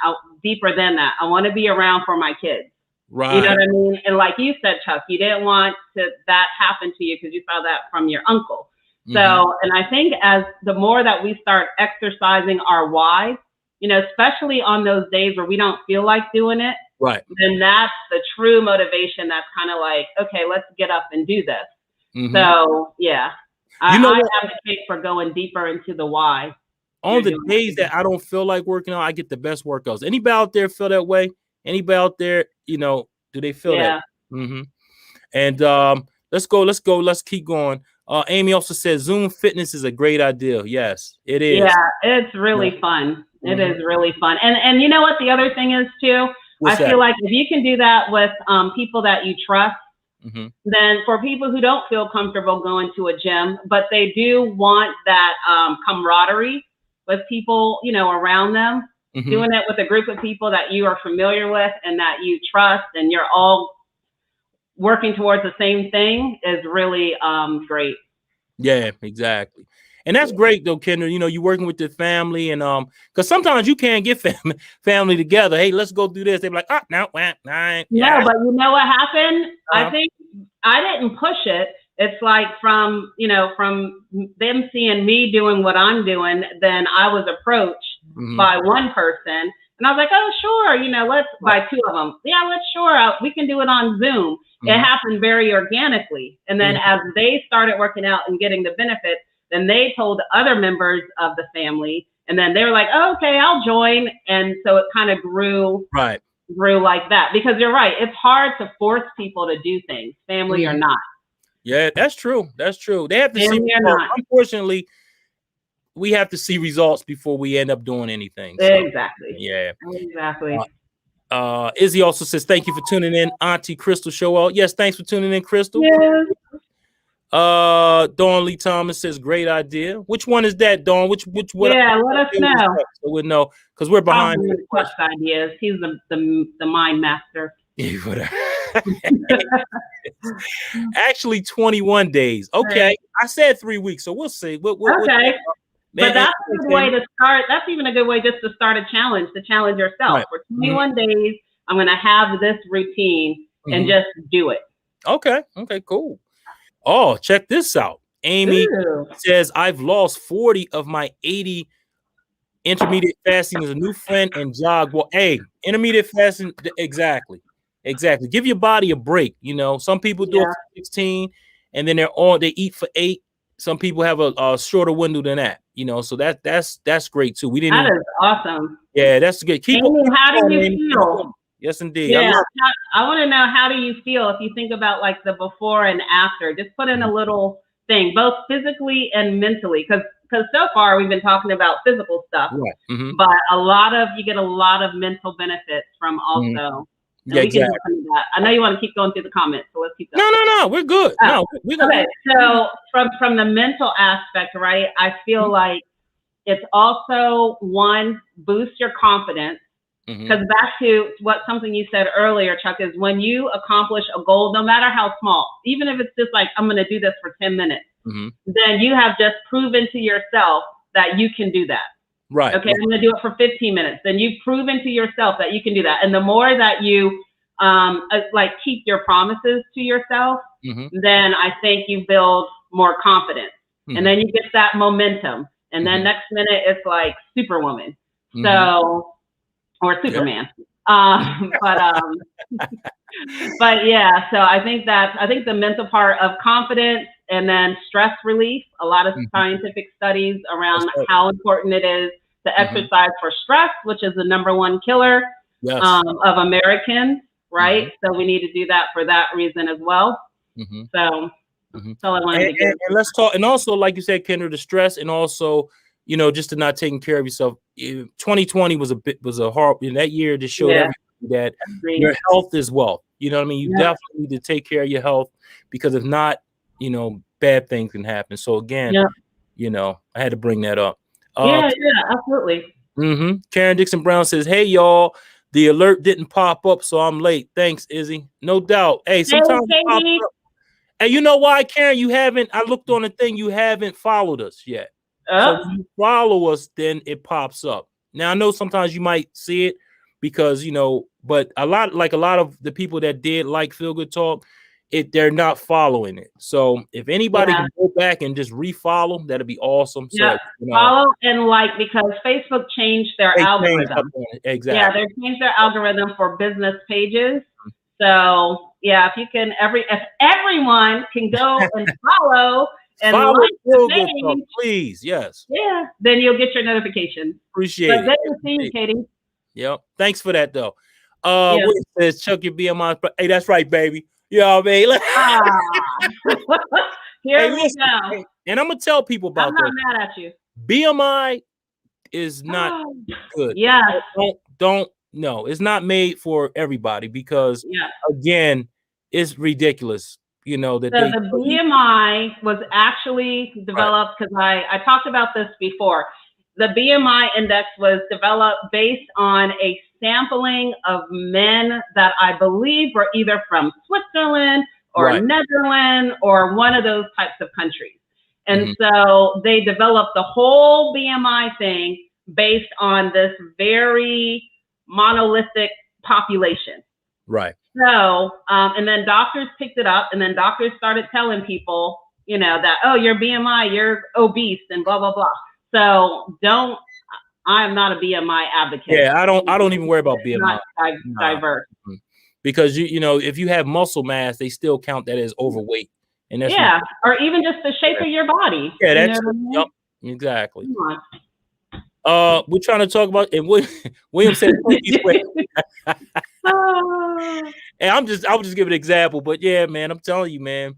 I want to be around for my kids. Right. You know what I mean? And like you said, Chuck, you didn't want that happen to you because you saw that from your uncle. So, and I think as the more that we start exercising our why, especially on those days where we don't feel like doing it, right? Then that's the true motivation. That's kind of like, okay, let's get up and do this. So yeah, I advocate for going deeper into the why. On the days that I don't feel like working out, I get the best workouts. Anybody out there feel that way? Anybody out there, do they feel that? And let's go. Let's keep going. Amy also says Zoom fitness is a great idea. Yes, it is. Yeah, it's really fun. It is really fun. And you know what the other thing is too? What's I feel like if you can do that with people that you trust, then for people who don't feel comfortable going to a gym, but they do want that camaraderie with people, around them, doing it with a group of people that you are familiar with and that you trust and you're all working towards the same thing is really great. Yeah, exactly. And that's great though, Kendra. You're working with your family and because sometimes you can't get family together. Hey, let's go do this. They're like, no, nah. No, but you know what happened? I think I didn't push it. It's like from them seeing me doing what I'm doing, then I was approached by one person. And I was like, oh, sure, let's by two of them. Yeah, we can do it on Zoom. It happened very organically. And then as they started working out and getting the benefits, then they told other members of the family. And then they were like, oh, okay, I'll join. And so it kind of grew like that. Because you're right. It's hard to force people to do things, family or not. Yeah, that's true. That's true. They have to see. Unfortunately, we have to see results before we end up doing anything. So, exactly. Yeah. Exactly. Izzy also says, thank you for tuning in. Auntie Crystal show out. Yes, thanks for tuning in, Crystal. Yes. Dawn Lee Thomas says, great idea. Which one is that, Dawn? Which what? Yeah, let us know. So we'll know because we're behind. Ideas. He's the mind master. Actually 21 days. Okay. I said 3 weeks, so we'll see. Okay. But that's a good way to start. That's even a good way just to start a challenge, to challenge yourself. For 21 days, I'm going to have this routine and just do it. Okay. Okay, cool. Oh, check this out. Amy says, I've lost 40 of my 80 Intermediate fasting is a new friend, and jog. Well, hey, intermediate fasting, exactly. Give your body a break. You know, some people do it for 16, and then they eat for 8. Some people have a shorter window than that. You know, so that's great too. That is awesome. Yeah, that's good. Amy, how do you feel? Yes, indeed. Yeah, I want to know, how do you feel if you think about like the before and after? Just put in a little thing, both physically and mentally, because so far we've been talking about physical stuff, right. But you get a lot of mental benefits from also. Yeah, exactly. That. I know you want to keep going through the comments, so let's keep going. No, we're good. We're okay. So from the mental aspect, right? I feel like it's also one, boost your confidence. Because back to something you said earlier, Chuck, is when you accomplish a goal, no matter how small, even if it's just like, I'm going to do this for 10 minutes, then you have just proven to yourself that you can do that. Right. Okay, I'm going to do it for 15 minutes. Then you've proven to yourself that you can do that. And the more that you keep your promises to yourself, then I think you build more confidence. And then you get that momentum. And then next minute it's like Superwoman. So, or Superman. But yeah, so I think the mental part of confidence, and then stress relief, a lot of scientific studies around how important it is to exercise for stress, which is the #1 killer of Americans, right? So we need to do that for that reason as well. So that's all I wanted to get. And let's talk, and also, like you said, Kendra, the stress, and also, you know, just to not taking care of yourself. 2020 was a hard, that year just showed everybody that your health is wealth. You know what I mean? You definitely need to take care of your health, because if not, you know, bad things can happen. So again, you know, I had to bring that up. Yeah, absolutely. Karen Dixon Brown says, "Hey y'all, the alert didn't pop up, so I'm late. Thanks, Izzy. No doubt. Hey, sometimes it pops up. And you know why, Karen? I looked on the thing. You haven't followed us yet. So when you follow us, then it pops up. Now I know sometimes you might see it because, you know, but a lot of the people that did like Feel Good Talk, they're not following it. So if anybody can go back and just refollow, that'd be awesome. So follow and like, because Facebook changed their algorithm. Exactly. Yeah, they changed their algorithm for business pages. So yeah, if everyone can go and follow and like the page, please, yes. Yeah, then you'll get your notifications. Appreciate it. Good to see you, Katie. Yep. Thanks for that though. What it says, Chuck, your BMI. Hey, that's right, baby. You know what I mean? Here we go. And I'm gonna tell people about that. I'm not mad at you. BMI is not good. Yeah. No, it's not made for everybody, because again, it's ridiculous. You know that the BMI was actually developed because I talked about this before. The BMI index was developed based on a sampling of men that I believe were either from Switzerland or Netherlands or one of those types of countries. And so they developed the whole BMI thing based on this very monolithic population. Right. So, and then doctors picked it up, and then doctors started telling people, you know, that, oh, your BMI, you're obese and blah, blah, blah. So I'm not a BMI advocate. Yeah, I don't even worry about BMI. Not diverse. Because you know, if you have muscle mass, they still count that as overweight. And that's or even just the shape of your body. Yeah, that's exactly. We're trying to talk about, and William said, and I was just giving an example, but yeah, man, I'm telling you, man.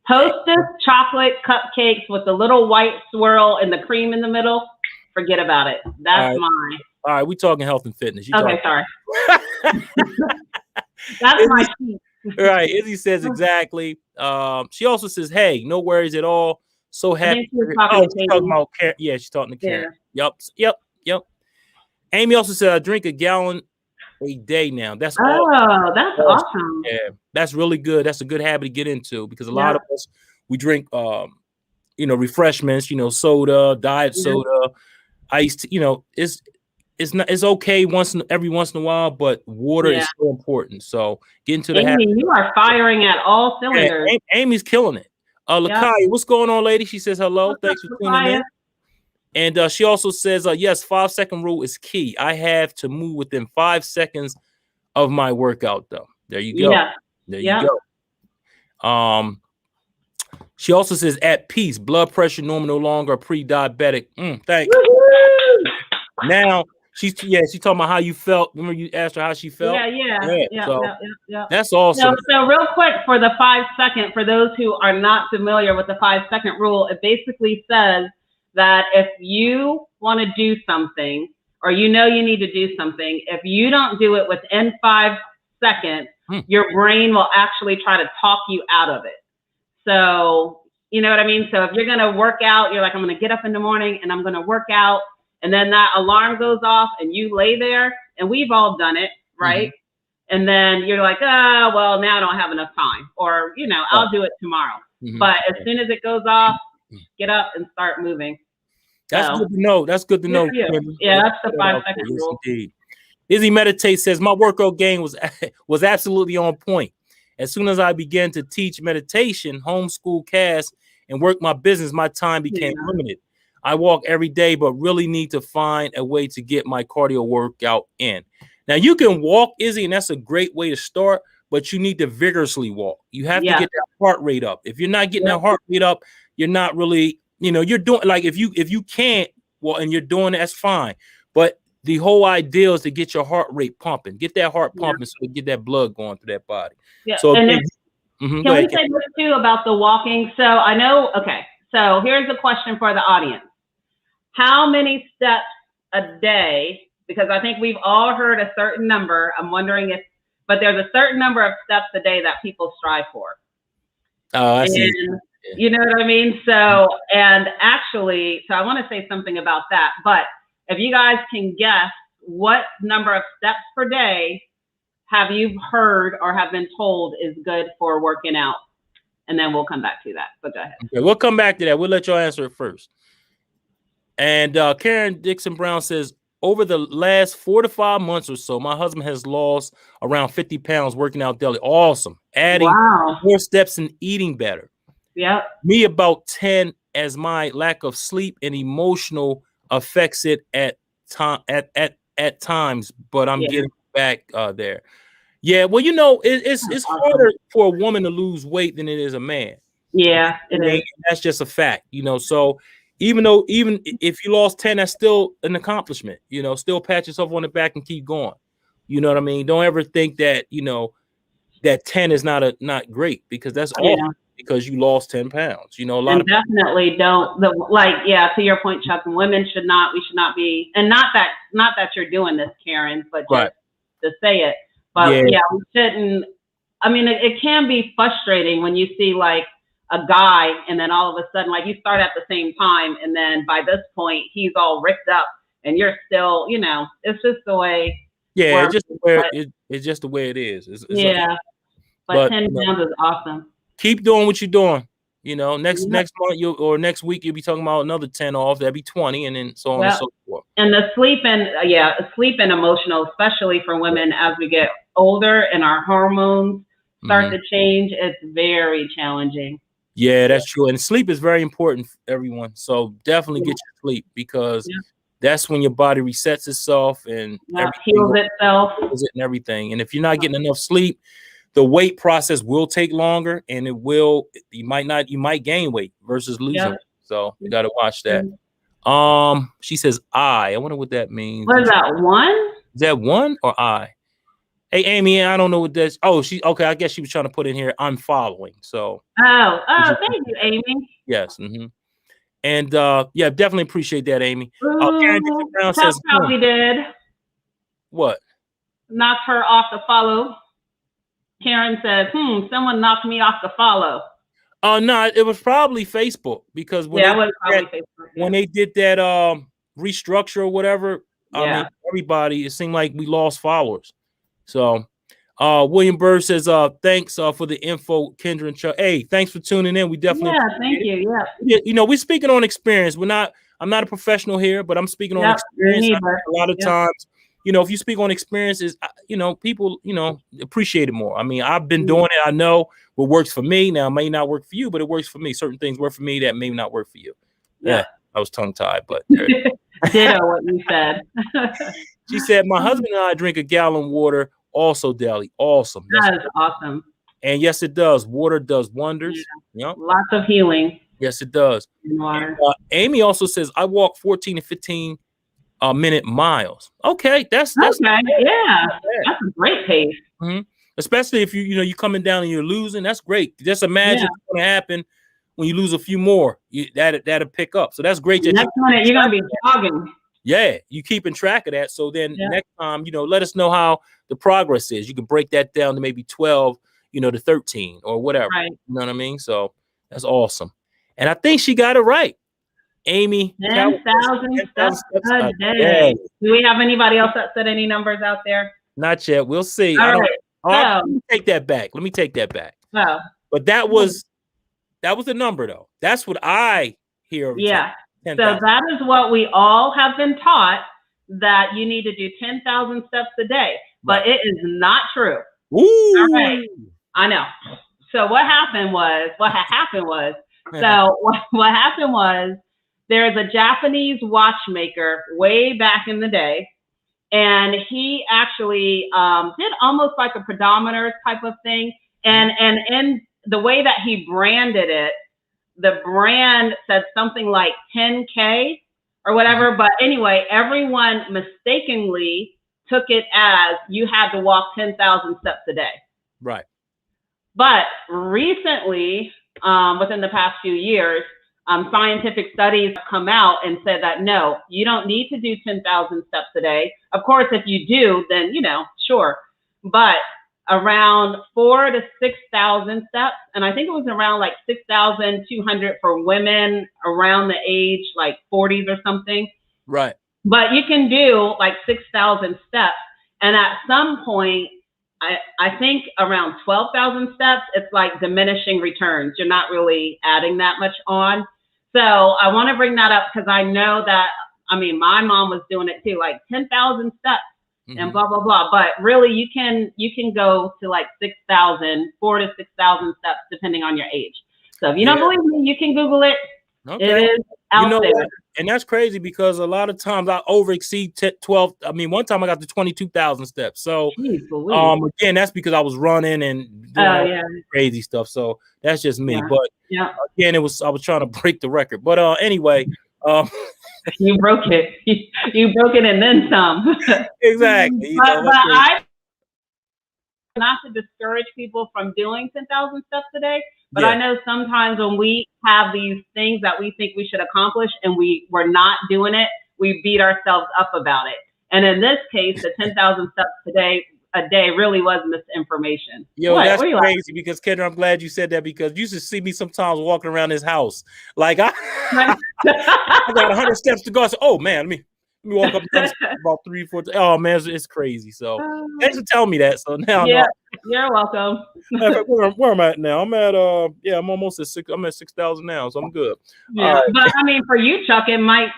Hostess chocolate cupcakes with the little white swirl and the cream in the middle. Forget about it. That's mine. All right, we talking health and fitness. Okay, sorry. That's my cheat. Right, Izzy says exactly. She also says, "Hey, no worries at all. So happy." She's talking about Karen. Yeah, she's talking to Karen. Yep. Amy also said, "I drink a gallon a day now." That's that's awesome. Yeah, that's really good. That's a good habit to get into, because a lot of us, we drink, you know, refreshments, you know, soda, diet soda, iced. You know, it's okay every once in a while, but water is so important. So get into the habit. You are firing at all cylinders. Amy's killing it. Lakaya, what's going on, lady? She says hello. Thanks for tuning in. And she also says, yes, 5-second rule is key. I have to move within 5 seconds of my workout, though. There you go. Yeah. There you go. She also says, at peace, blood pressure normal, no longer pre-diabetic. Thank you. Now, she's talking about how you felt. Remember you asked her how she felt? Yeah. That's awesome. So real quick, for the 5 second, for those who are not familiar with the 5 second rule, it basically says that if you want to do something, or you need to do something, if you don't do it within 5 seconds, your brain will actually try to talk you out of it. So, you know what I mean? So if you're going to work out, you're like, I'm going to get up in the morning and I'm going to work out. And then that alarm goes off and you lay there, and we've all done it, right? And then you're like, well, now I don't have enough time, or, I'll do it tomorrow. But as soon as it goes off, get up and start moving. That's good to know. That's good to know. Yeah, that's the 5 second rule. Indeed. Izzy Meditate says, my workout game was absolutely on point. As soon as I began to teach meditation, homeschool Cass, and work my business, my time became limited. I walk every day, but really need to find a way to get my cardio workout in. Now, you can walk, Izzy, and that's a great way to start, but you need to vigorously walk. You have to get that heart rate up. If you're not getting that heart rate up, you're not really, you're doing, like, if you can't, well, and you're doing it, that's fine. But the whole idea is to get your heart rate pumping, get that heart pumping, so you get that blood going through that body. Yeah. So can we say this too about the walking? So I know, so here's a question for the audience. How many steps a day? Because I think we've all heard a certain number. I'm wondering but there's a certain number of steps a day that people strive for. Oh, I see. You know what I mean? So, and actually, so I want to say something about that, but if you guys can guess what number of steps per day have you heard or have been told is good for working out? And then we'll come back to that, but go ahead. Okay, we'll come back to that. We'll let y'all answer it first. And Karen Dixon Brown says, over the last 4 to 5 months or so, my husband has lost around 50 pounds working out daily. Awesome. Adding 4 steps and eating better. Yeah. Me about 10, as my lack of sleep and emotional affects it at times, but I'm getting back there. Yeah, well, it's harder for a woman to lose weight than it is a man. Yeah, it is. That's just a fact, So even if you lost 10, that's still an accomplishment. Still pat yourself on the back and keep going. You know what I mean? Don't ever think that that 10 is not great, because that's awesome, because you lost 10 pounds. A lot of definitely don't to your point, Chuck. We should not be, and not that you're doing this, Karen, but just to say it. But we shouldn't. I mean, it can be frustrating when you see like a guy, and then all of a sudden, like, you start at the same time, and then by this point he's all ripped up, and you're still, it's just the way. Yeah, it's just the way it is. It's but 10 pounds is awesome. Keep doing what you're doing. Next month or next week you'll be talking about another 10 off. That'd be 20, and then so on and so forth. And the sleep and emotional, especially for women as we get older and our hormones start to change, it's very challenging. Yeah, that's true. And sleep is very important for everyone. So definitely get your sleep, because that's when your body resets itself and heals itself and everything. And if you're not getting enough sleep, the weight process will take longer, and you might gain weight versus losing weight. So you got to watch that. She says, I wonder what that means. What is that, one? Is that one or I? Hey, Amy, I don't know what that's. Oh, okay. I guess she was trying to put in here, I'm following. So. Oh, thank you, Amy. Yes. And definitely appreciate that, Amy. Karen Brown says, probably did. What? Knocked her off the follow. Karen said, someone knocked me off the follow. No, it was probably Facebook, because when they did that restructure or whatever, I mean, everybody, it seemed like we lost followers. So William Bird says, thanks for the info, Kendra and Chuck. Hey, thanks for tuning in. We definitely thank you. Yeah. We're speaking on experience. I'm not a professional here, but I'm speaking on experience. A lot of times, if you speak on experiences, people, appreciate it more. I mean, I've been doing it. I know what works for me. Now, it may not work for you, but it works for me. Certain things work for me that may not work for you. Yeah. I was tongue tied, but ditto what you said. She said, my husband and I drink a gallon of water also daily. Awesome. That is awesome. And yes, it does. Water does wonders. Yeah. Yep. Lots of healing. Yes, it does. In water. And, Amy also says, I walk 14 to 15 minute miles. Okay, that's okay. Yeah, that's a great pace. Mm-hmm. Especially if you're coming down and you're losing. That's great. Just imagine what's going to happen when you lose a few more. That'll pick up. So that's great. Next minute you're gonna be jogging. Yeah, you keeping track of that. So then next time, let us know how the progress is. You can break that down to maybe 12, to 13 or whatever. Right. You know what I mean? So that's awesome. And I think she got it right. Amy, 10,000 steps a day. Do we have anybody else that said any numbers out there? Not yet. We'll see. All right. Let me take that back. Oh. But that was the number, though. That's what I hear. Yeah. 10, so that is what we all have been taught, that you need to do 10,000 steps a day. But it is not true. Ooh. All right. I know. So what happened was there's a Japanese watchmaker way back in the day. And he actually did almost like a pedometer type of thing. And in the way that he branded it, the brand said something like 10K or whatever. But anyway, everyone mistakenly took it as you had to walk 10,000 steps a day. Right. But recently, within the past few years, scientific studies have come out and said that, no, you don't need to do 10,000 steps a day. Of course, if you do, then, sure. But around 4,000 to 6,000 steps. And I think it was around like 6,200 for women around the age like 40s or something. Right. But you can do like 6,000 steps. And at some point, I think around 12,000 steps, it's like diminishing returns. You're not really adding that much on. So I want to bring that up because I know that, my mom was doing it too, like 10,000 steps and blah, blah, blah. But really you can go to like 4,000 to 6,000 steps, depending on your age. So if you don't believe me, you can Google it. Okay. It is out there. What? And that's crazy because a lot of times I over exceed 12. One time I got to 22,000 steps. So, again, that's because I was running and doing crazy stuff. So that's just me. Yeah. But again, I was trying to break the record. But anyway, you broke it. You broke it and then some. Exactly. But not to discourage people from doing 10,000 steps a day. But I know sometimes when we have these things that we think we should accomplish and we're not doing it, we beat ourselves up about it. And in this case, the 10,000 steps a day really was misinformation. Yo, that's crazy because Kendra, I'm glad you said that because you should see me sometimes walking around this house. Like I got 100 steps to go. I said, oh man, let me walk up about 3, 4. Oh man, it's crazy. So thanks for telling me that. So now, you're welcome. Where am I at now? I'm at I'm almost at 6. I'm at 6,000 now, so I'm good. Yeah, but for you, Chuck, it might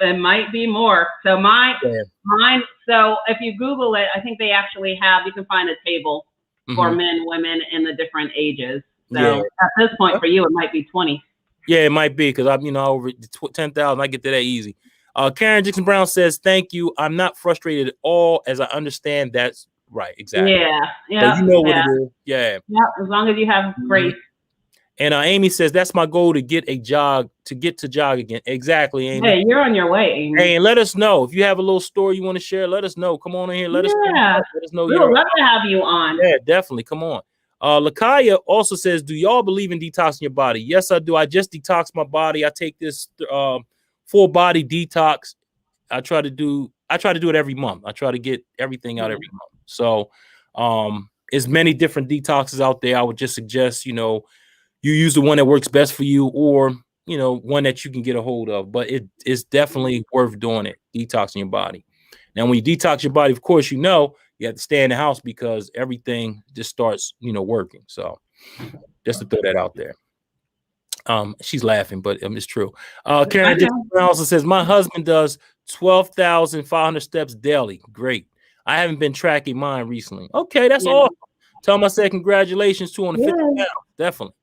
be more. So mine. So if you Google it, I think they actually have. You can find a table for men, women in the different ages. So at this point, for you, it might be 20. Yeah, it might be because over 10,000, I get to that easy. Karen Dixon Brown says, thank you. I'm not frustrated at all as I understand that's right. Exactly. Yeah. So you know what it is. Yeah. As long as you have grace. And Amy says, that's my goal to get to jog again. Exactly, Amy. Hey, you're on your way, Amy. Hey, and let us know. If you have a little story you want to share, let us know. Come on in here. Let us know. We would love to have you on. Yeah, definitely. Come on. Lakaya also says, do y'all believe in detoxing your body? Yes, I do. I just detox my body. I take this full body detox. I try to do it every month. I try to get everything out every month. So there's many different detoxes out there. I would just suggest, you use the one that works best for you or, one that you can get a hold of. But it is definitely worth doing it, detoxing your body. Now, when you detox your body, of course, you have to stay in the house because everything just starts, working. So just to throw that out there. She's laughing, but it's true. Karen also says, my husband does 12,500 steps daily. Great. I haven't been tracking mine recently. Okay, that's awesome. Tell him I said congratulations, 250 pounds. Definitely.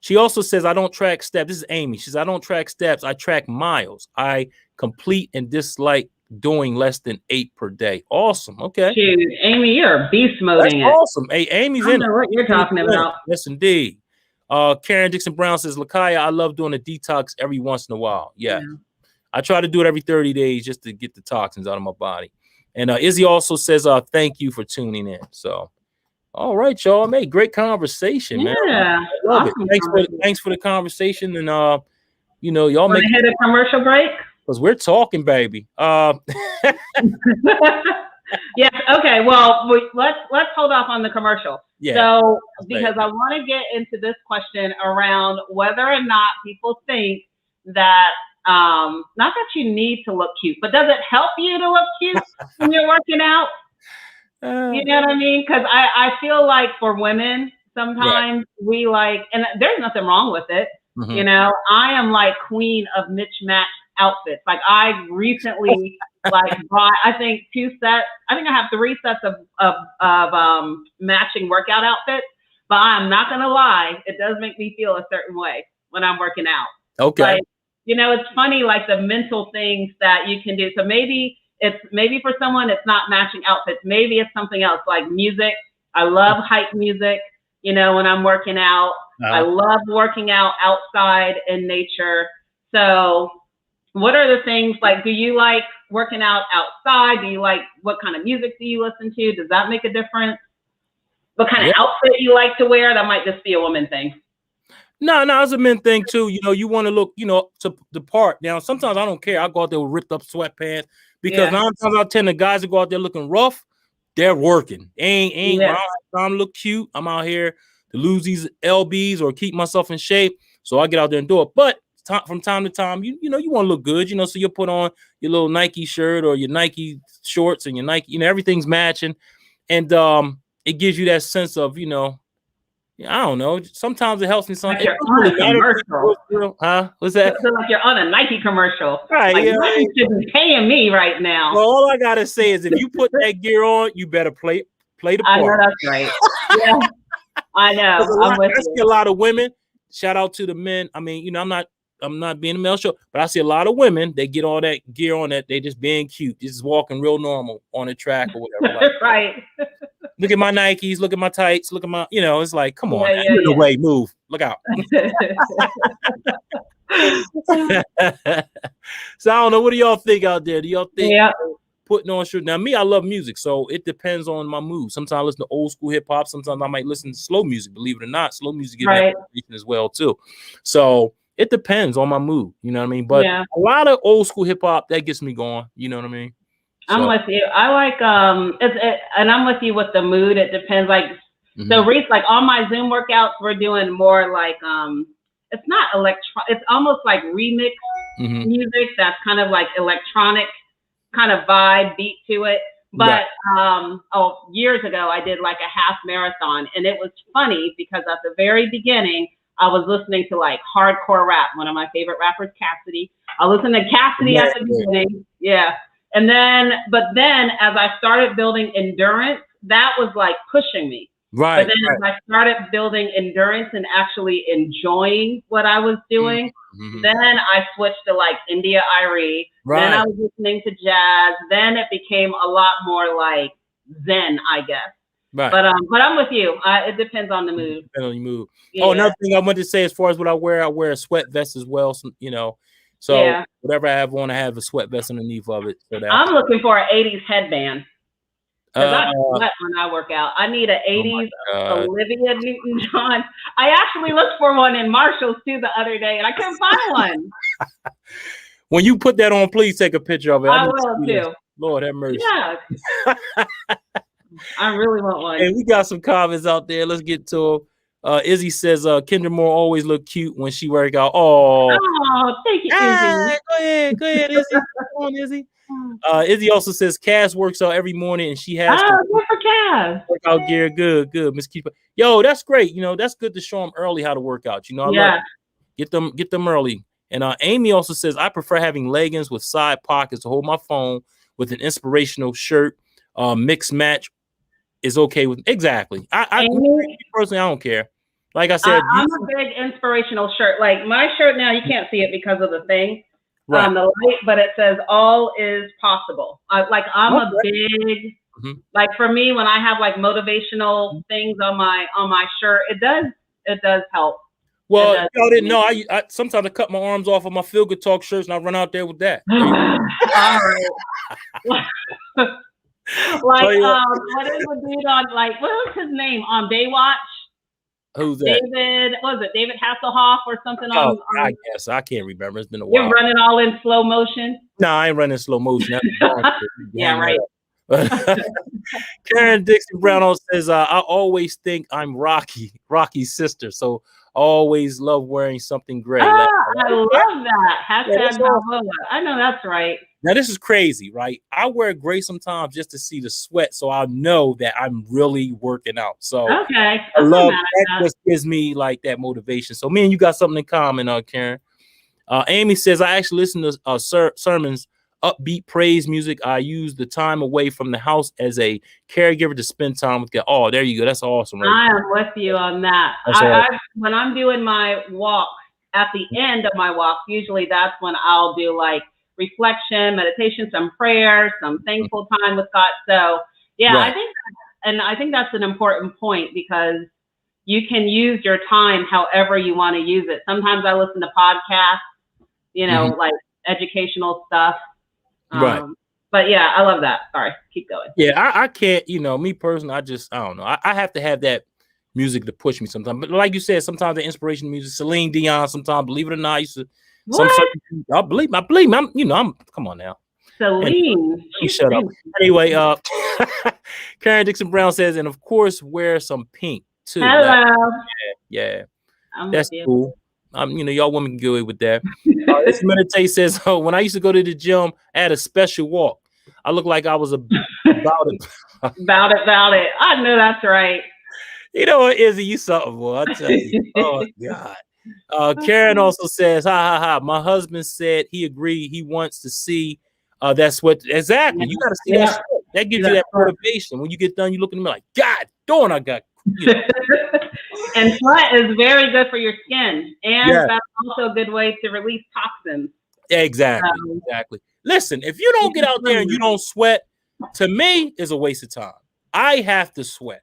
She also says, I don't track steps. This is Amy. She says, I don't track steps. I track miles. I complete and dislike doing less than 8 per day. Awesome. Okay. Shoot, Amy, you're a beast moding it. Awesome. Hey, Amy's I in don't know what you're talking about. Yes, indeed. Karen Dixon Brown says, Lakaya, I love doing a detox every once in a while. Yeah. I try to do it every 30 days just to get the toxins out of my body. And Izzy also says, thank you for tuning in. So, all right, y'all. Made great conversation, man. Yeah. I love it. Thanks for the conversation. And, y'all make hit a commercial break? Because we're talking, baby. Yes. Okay. Well, let's hold off on the commercial. Yeah. So, because I want to get into this question around whether or not people think that, not that you need to look cute, but does it help you to look cute when you're working out? You know what I mean? Because I feel like for women, sometimes we like, and there's nothing wrong with it. Mm-hmm. You know, I am like queen of mismatched outfits. Like I recently bought, I think 2 sets. I think I have 3 sets of matching workout outfits. But I'm not gonna lie, it does make me feel a certain way when I'm working out. Okay. Like, you know, it's funny, like the mental things that you can do. So maybe for someone it's not matching outfits. Maybe it's something else like music. I love hype music. You know, when I'm working out, I love working out outside in nature. So what are the things like, do you like working out outside? Do you like, what kind of music do you listen to? Does that make a difference? What kind of outfit you like to wear? That might just be a woman thing. No, it's a men thing too. You know, you want to look, to the part. Now, sometimes I don't care. I go out there with ripped up sweatpants because 9 times out of 10, the guys that go out there looking rough, they're working. Ain't time to look cute. I'm out here to lose these lbs or keep myself in shape. So I get out there and do it. But from time to time, you want to look good. So you put on your little Nike shirt or your Nike shorts and your Nike. Everything's matching, and it gives you that sense of I don't know. Sometimes it helps me. Like you're on a commercial. Huh? What's that? It's like you're on a Nike commercial. Right. Like, you should be paying me right now. Well, all I gotta say is if you put that gear on, you better play the part. I know that's right. Yeah, I know. I see a lot of women. Shout out to the men. I mean, I'm not being a male show, but I see a lot of women. They get all that gear on that they just being cute, just walking real normal on the track or whatever. Right. Look at my Nikes, look at my tights, look at my, it's like, come on, in the way, move, look out. So I don't know, what do y'all think out there? Do y'all think putting on shirt? Now, me, I love music, so it depends on my mood. Sometimes I listen to old school hip hop. Sometimes I might listen to slow music. Believe it or not, slow music gives me information as well too. So it depends on my mood. You know what I mean? But a lot of old school hip hop that gets me going. You know what I mean? I'm with you. I like and I'm with you with the mood. It depends. Like so, Reese, like on my Zoom workouts, we're doing more like it's not it's almost like remix music that's kind of like electronic kind of vibe beat to it. But years ago I did like a half marathon, and it was funny because at the very beginning I was listening to like hardcore rap. One of my favorite rappers, Cassidy. I listened to Cassidy at the beginning. Yeah. And then, but then as I started building endurance, that was like pushing me. Right. But then as I started building endurance and actually enjoying what I was doing, then I switched to like India Irie. Right. Then I was listening to jazz. Then it became a lot more like Zen, I guess. Right. But I'm with you. It depends on the mood. Depends on your mood. Yeah. Oh, another thing I wanted to say as far as what I wear a sweat vest as well. So, So whatever I have on, I have a sweat vest underneath of it. So that I'm looking for an 80s headband. Because I sweat when I work out. I need an 80s Olivia Newton-John. I actually looked for one in Marshall's too the other day, and I couldn't find one. When you put that on, please take a picture of it. I will too. Lord have mercy. Yeah. I really want one. And we got some comments out there. Let's get to them. Izzy says, Kendra Moore always look cute when she work out. Oh, thank you, Izzy. Go ahead, Izzy. Come on, Izzy. Izzy also says Cass works out every morning and she has good for Cass. Workout gear. Good. Miss Keeper. Yo, that's great. That's good to show them early how to work out. I love it. Get them early. And Amy also says, I prefer having leggings with side pockets to hold my phone with an inspirational shirt. Mix match is okay with exactly. I personally, I don't care. like I said, I'm a big inspirational shirt. Like my shirt now, you can't see it because of the thing, the light, but it says "All is possible." Like I'm a big, like for me, when I have like motivational things on my shirt, it does help. Well, y'all didn't know. I sometimes I cut my arms off of my Feel Good Talk shirts and I run out there with that. All right. Like what is the dude on, like, what was his name on Baywatch? Who's that? David, what was it? David Hasselhoff or something? I guess I can't remember. It's been a while. You're running all in slow motion? No, I ain't running slow motion. Yeah, right. Karen Dixon Brown says, I always think I'm Rocky's sister, so I always love wearing something gray. I love that. Hashtag Balboa. I know that's right. Now, this is crazy, right? I wear gray sometimes just to see the sweat, so I know that I'm really working out. So okay. I love that. Just gives me like that motivation. So me and you got something in common, Karen. Amy says, I actually listen to sermons, upbeat praise music. I use the time away from the house as a caregiver to spend time with God. Oh, there you go. That's awesome. Right? I am with you on that. When I'm doing my walk, at the end of my walk, usually that's when I'll do like reflection, meditation, some prayer, some thankful time with God. So yeah, I think that's an important point, because you can use your time however you want to use it. Sometimes I listen to podcasts, like educational stuff. Right. But yeah, I love that. Sorry, keep going. Yeah, I can't, me personally, I don't know. I have to have that music to push me sometimes. But like you said, sometimes the inspiration music, Celine Dion, sometimes, believe it or not, I used to. I believe. I'm. Come on now. Celine. You shut up. Anyway, Karen Dixon Brown says, and of course, wear some pink too. Hello. Yeah. That's cool. Y'all women can go away with that. This Meditate says, when I used to go to the gym, I had a special walk. I looked like I was about it. About it. I know that's right. You know what, Izzy, you something, boy. I tell you. Oh God. Karen also says, ha. My husband said he agreed. He wants to see that's what exactly. You got to see that. That gives you that motivation. When you get done, you look at me like, God darn, I got. And sweat is very good for your skin, and that's also a good way to release toxins. Exactly. Listen, if you don't get out there and you don't sweat, to me, is a waste of time. I have to sweat.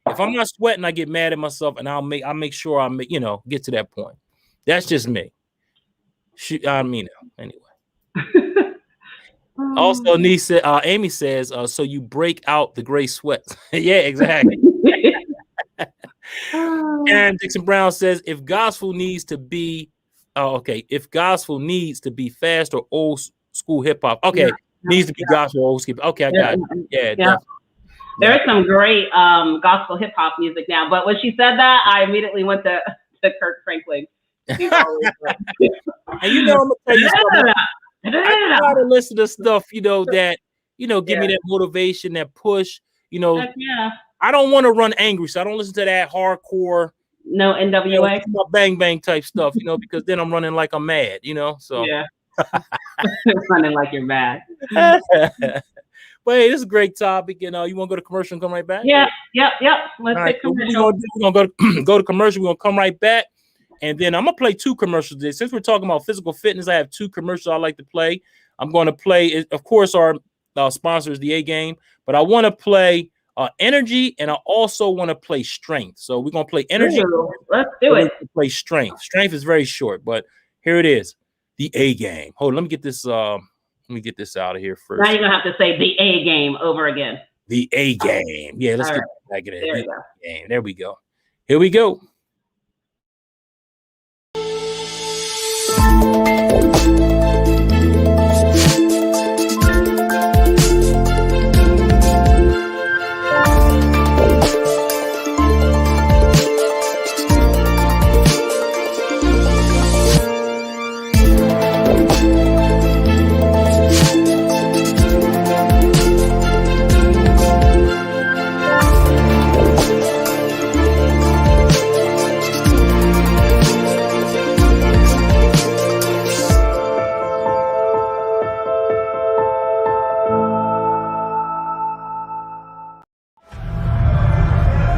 If I'm not sweating, I get mad at myself, and I'll make sure I get to that point. That's just me. Anyway. Also, Amy says, so you break out the gray sweat. Yeah, exactly. And Dixon Brown says, if gospel needs to be fast or old school hip hop, needs to be gospel or old school. Okay, I got it. Yeah. There's some great gospel hip hop music now, but when she said that, I immediately went to Kirk Franklin. And I'm gonna tell you something. I try to listen to stuff, that give me that motivation, that push. I don't want to run angry, so I don't listen to that hardcore. No NWA, bang bang type stuff, because then I'm running like I'm mad, So yeah, running like you're mad. But hey, this is a great topic, you want to go to commercial and come right back? Yep. Let's take commercial. We're gonna go to commercial. We're gonna come right back, and then I'm gonna play 2 commercials today. Since we're talking about physical fitness, I have 2 commercials I like to play. I'm going to play, of course, our sponsor is the A Game, but I want to play energy, and I also want to play strength. So we're gonna play energy. Let's do it. Play strength. Strength is very short, but here it is, the A Game. Hold on, let me get this out of here first. Now you're gonna have to say the A Game over again. The A Game. Yeah, let's get back in there. There we go. Here we go.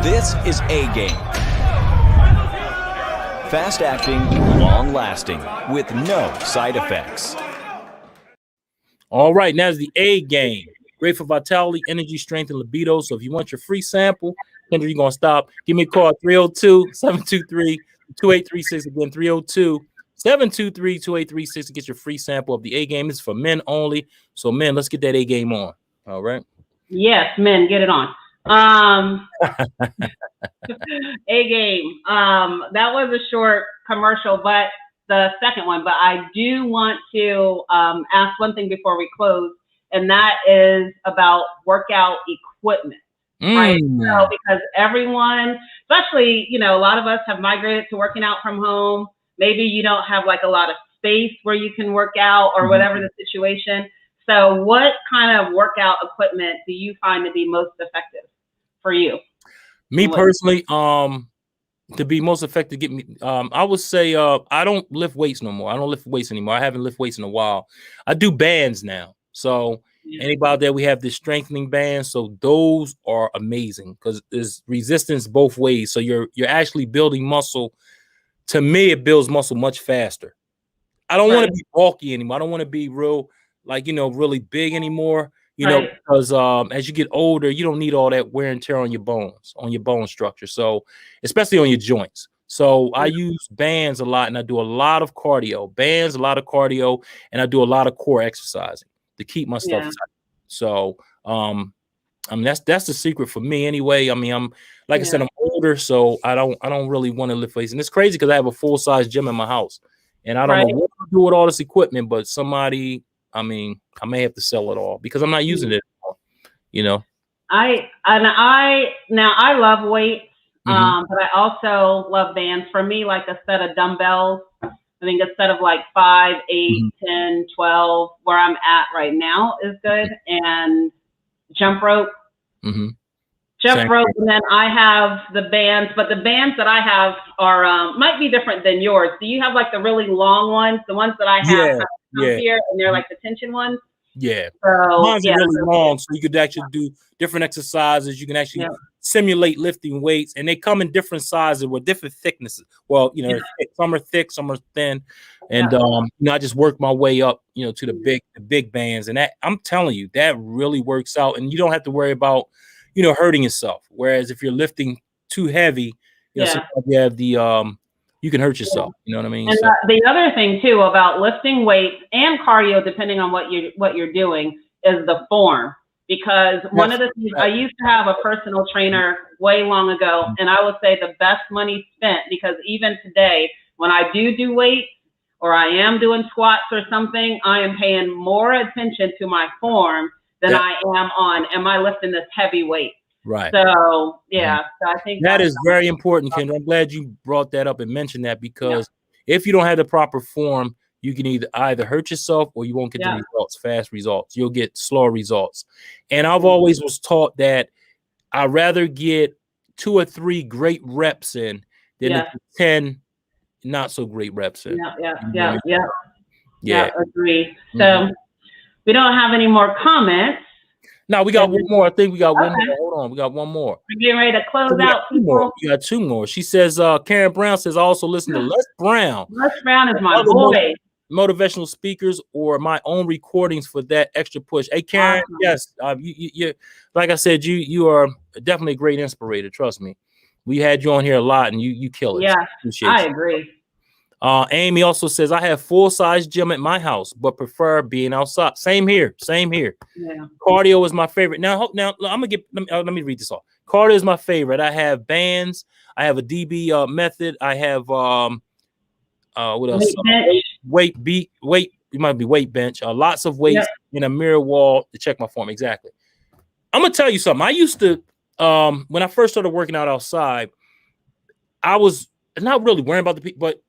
This is A Game. Fast-acting, long-lasting, with no side effects. All right, now is the A game. Great for vitality, energy, strength, and libido. So if you want your free sample, Kendra, you're going to stop. Give me a call, 302-723-2836. Again, 302-723-2836 to get your free sample of the A game. This is for men only. So men, let's get that A game on. All right. Yes, men, get it on. A game. That was a short commercial, but the second one. But I do want to ask one thing before we close, and that is about workout equipment. Right. So because everyone, especially, a lot of us have migrated to working out from home. Maybe you don't have like a lot of space where you can work out or whatever the situation. So what kind of workout equipment do you find to be most effective for you? Me personally, to be most effective, get me. I would say I don't lift weights no more. I don't lift weights anymore. I haven't lifted weights in a while. I do bands now. So anybody there, we have the strengthening bands. So those are amazing because there's resistance both ways. So you're actually building muscle. To me, it builds muscle much faster. I don't want to be bulky anymore. I don't want to be real, really big anymore. Because as you get older, you don't need all that wear and tear on your bones, on your bone structure. So especially on your joints. So I use bands a lot, and I do a lot of cardio. Bands, a lot of cardio, and I do a lot of core exercising to keep my stuff tight. So that's the secret for me anyway. I mean, I'm I said, I'm older, so I don't really want to lift weights. And it's crazy because I have a full-size gym in my house, and I don't know what to do with all this equipment, but somebody, I may have to sell it all because I'm not using it anymore, I love weights, but I also love bands. For me, like a set of dumbbells, I think a set of like 5, 8, 10, 12, where I'm at right now is good. And jump rope. Jump rope, and then I have the bands, but the bands that I have are might be different than yours. Do you have like the really long ones? The ones that I have here, and they're like the tension ones. Yeah, so mine's are really long, so you could actually do different exercises. You can actually simulate lifting weights, and they come in different sizes with different thicknesses. Well, some are thick, some are thin, and I just work my way up, to the big bands, and that I'm telling you, that really works out, and you don't have to worry about hurting yourself. Whereas if you're lifting too heavy, sometimes you have the you can hurt yourself. You know what I mean? And the other thing too about lifting weights and cardio, depending on what you're doing, is the form. Because one of the things, I used to have a personal trainer way long ago, and I would say the best money spent, because even today, when I do weights or I am doing squats or something, I am paying more attention to my form than I am I lifting this heavy weight? Right. So, so I think that is very important, Kendra. I'm glad you brought that up and mentioned that, because if you don't have the proper form, you can either hurt yourself or you won't get the results, fast results. You'll get slow results. And I've always was taught that I'd rather get 2 or 3 great reps in than 10 not so great reps in. Yeah, agree. So we don't have any more comments. No, we got one more. I think we got one more. Hold on. We got one more. We're getting ready to close out. We got 2 more. She says, Karen Brown says, I also listen to Les Brown. Les Brown is my boy. Motivational speakers or my own recordings for that extra push. Hey, Karen, yes. You like I said, you are definitely a great inspirator. Trust me. We had you on here a lot and you kill it. Yeah, I agree. Amy also says, I have full-size gym at my house, but prefer being outside. Same here. Yeah. Cardio is my favorite. Now I'm gonna let me read this off. Cardio is my favorite. I have bands. I have a DB method. I have what else? Weight. It might be weight bench. Lots of weights in a mirror wall to check my form. Exactly. I'm gonna tell you something. I used to when I first started working out outside, I was not really worrying about the people, but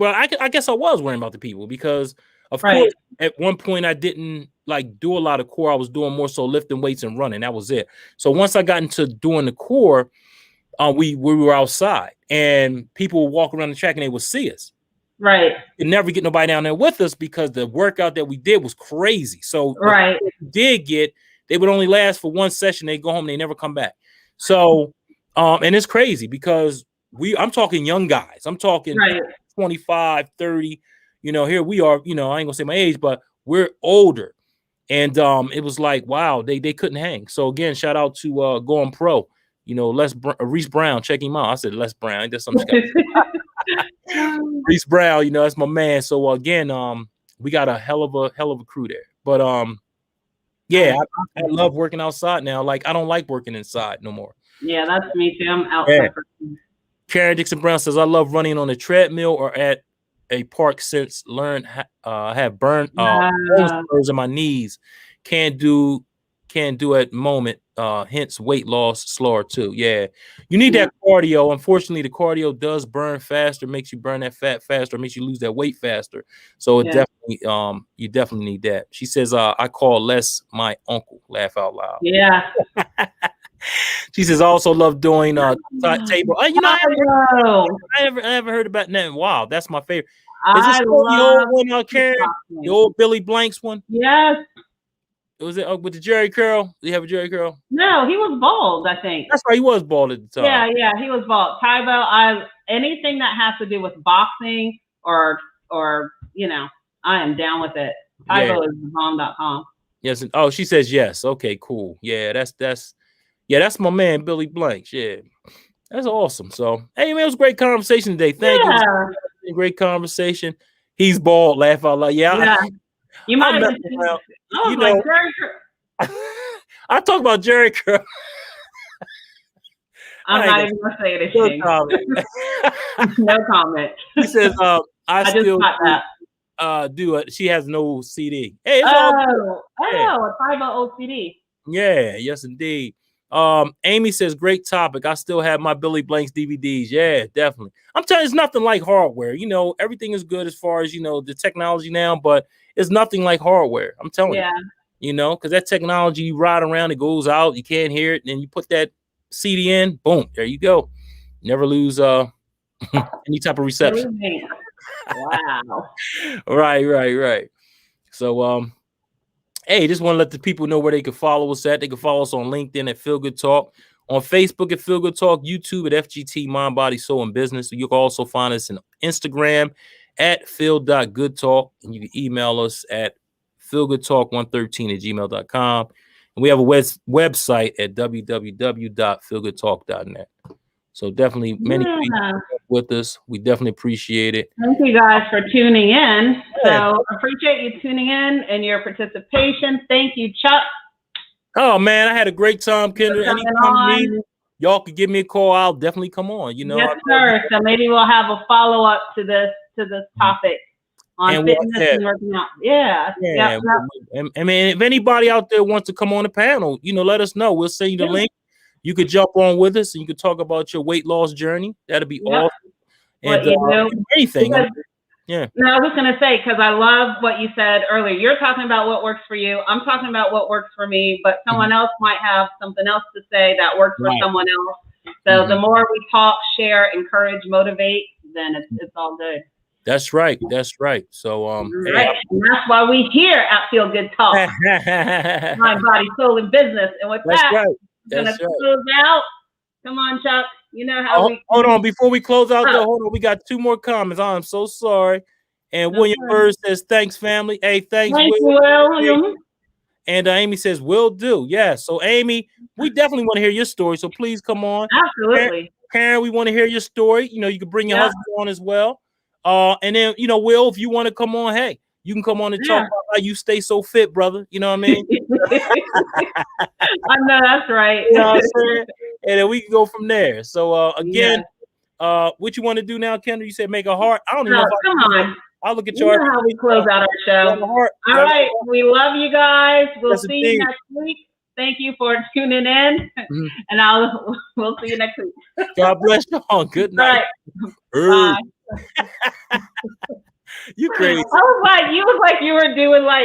I guess I was worrying about the people, because of course at one point I didn't do a lot of core. I was doing more so lifting weights and running. That was it. So once I got into doing the core, we were outside and people would walk around the track and they would see us. Right. You never get nobody down there with us because the workout that we did was crazy. So they would only last for one session. They go home, they never come back. So and it's crazy because I'm talking young guys. I'm talking 25, 30. Here we are. I ain't gonna say my age, but we're older. And it was like, wow, they couldn't hang. So again, shout out to Going Pro. Reese Brown, check him out. I said Les Brown. That's something. Reese Brown, that's my man. So again, we got a hell of a crew there. But yeah, I love working outside now. Like I don't like working inside no more. Yeah, that's me too. I'm outside. Yeah. Karen Dixon Brown says, I love running on a treadmill or at a park since have burned spurs in my knees. Can't do at moment. Hence weight loss slower too. Yeah, you need that cardio. Unfortunately, the cardio does burn faster, makes you burn that fat faster, makes you lose that weight faster. So it definitely you definitely need that. She says, I call Les my uncle. Laugh out loud. Yeah. She says, I also love doing table. I never heard about that. Wow, that's my favorite. Is this the old one, Karen? The old Billy Blanks one? Yes. Was it with the Jerry curl? Do you have a Jerry curl? No, he was bald, I think. That's right, he was bald at the time. Yeah, he was bald. Tybo, anything that has to do with boxing or I am down with it. Tybo is bomb.com. Yes. She says yes. Okay, cool. Yeah, that's my man, Billy Blanks. Yeah. That's awesome. So, hey, man, it was a great conversation today. Thank you. Great conversation. He's bald. Laugh out loud. Yeah. You might have like Jerry Curl. I talk about Jerry Curl. I'm not even gonna say anything. No comment. He says, I still do it. She has no CD. Hey, it's all a 500 CD. Yeah, yes, indeed. Amy says, great topic. I still have my Billy Blanks DVDs. Yeah, definitely. I'm telling you, it's nothing like hardware. Everything is good as far as, the technology now, but it's nothing like hardware. I'm telling you, because that technology, you ride around, it goes out, you can't hear it, and then you put that CD in, boom, there you go. Never lose any type of reception. Wow. Right. So, hey, just want to let the people know where they can follow us at. They can follow us on LinkedIn at Feel Good Talk, on Facebook at Feel Good Talk, YouTube at FGT Mind, Body, Soul, and Business. You can also find us on Instagram at feel.goodtalk, and you can email us at feelgoodtalk113@gmail.com. And we have a website at www.feelgoodtalk.net. So definitely many people with us. We definitely appreciate it. Thank you guys for tuning in. So appreciate you tuning in and your participation. Thank you, Chuck. Oh man, I had a great time, Kendra. Anytime you need, y'all could give me a call. I'll definitely come on. Yes, sir. So maybe we'll have a follow-up to this topic on fitness and working out. Yeah. And I mean, if anybody out there wants to come on the panel, let us know. We'll send you the link. You could jump on with us and you could talk about your weight loss journey. That'd be awesome. And anything. No, I was going to say, because I love what you said earlier. You're talking about what works for you. I'm talking about what works for me, but someone else might have something else to say that works for someone else. So the more we talk, share, encourage, motivate, then it's all good. That's right. So and that's why we here at Feel Good Talk. Mind, Body, Soul, and Business. And with that, we're gonna close out. Come on, Chuck. You know how hold on. Before we close out, hold on. We got 2 more comments. I'm so sorry. And William Bird says, thanks, family. Hey, thanks, William. And Amy says, will do. Yeah. So, Amy, we definitely want to hear your story. So please come on. Absolutely. Karen, we want to hear your story. You can bring your husband on as well. And then, Will, if you want to come on, hey, you can come on and talk about how you stay so fit, brother. You know what I mean? I know that's right. You know what I'm saying? And then we can go from there. So again, what you want to do now, Kendra? You said make a heart. I don't even know. Come on. I'll look at your. You know how we close out our show. All right, we love you guys. We'll see you next week. Thank you for tuning in, and we'll see you next week. God bless y'all. Good night. Bye. You crazy. I was like, you were doing like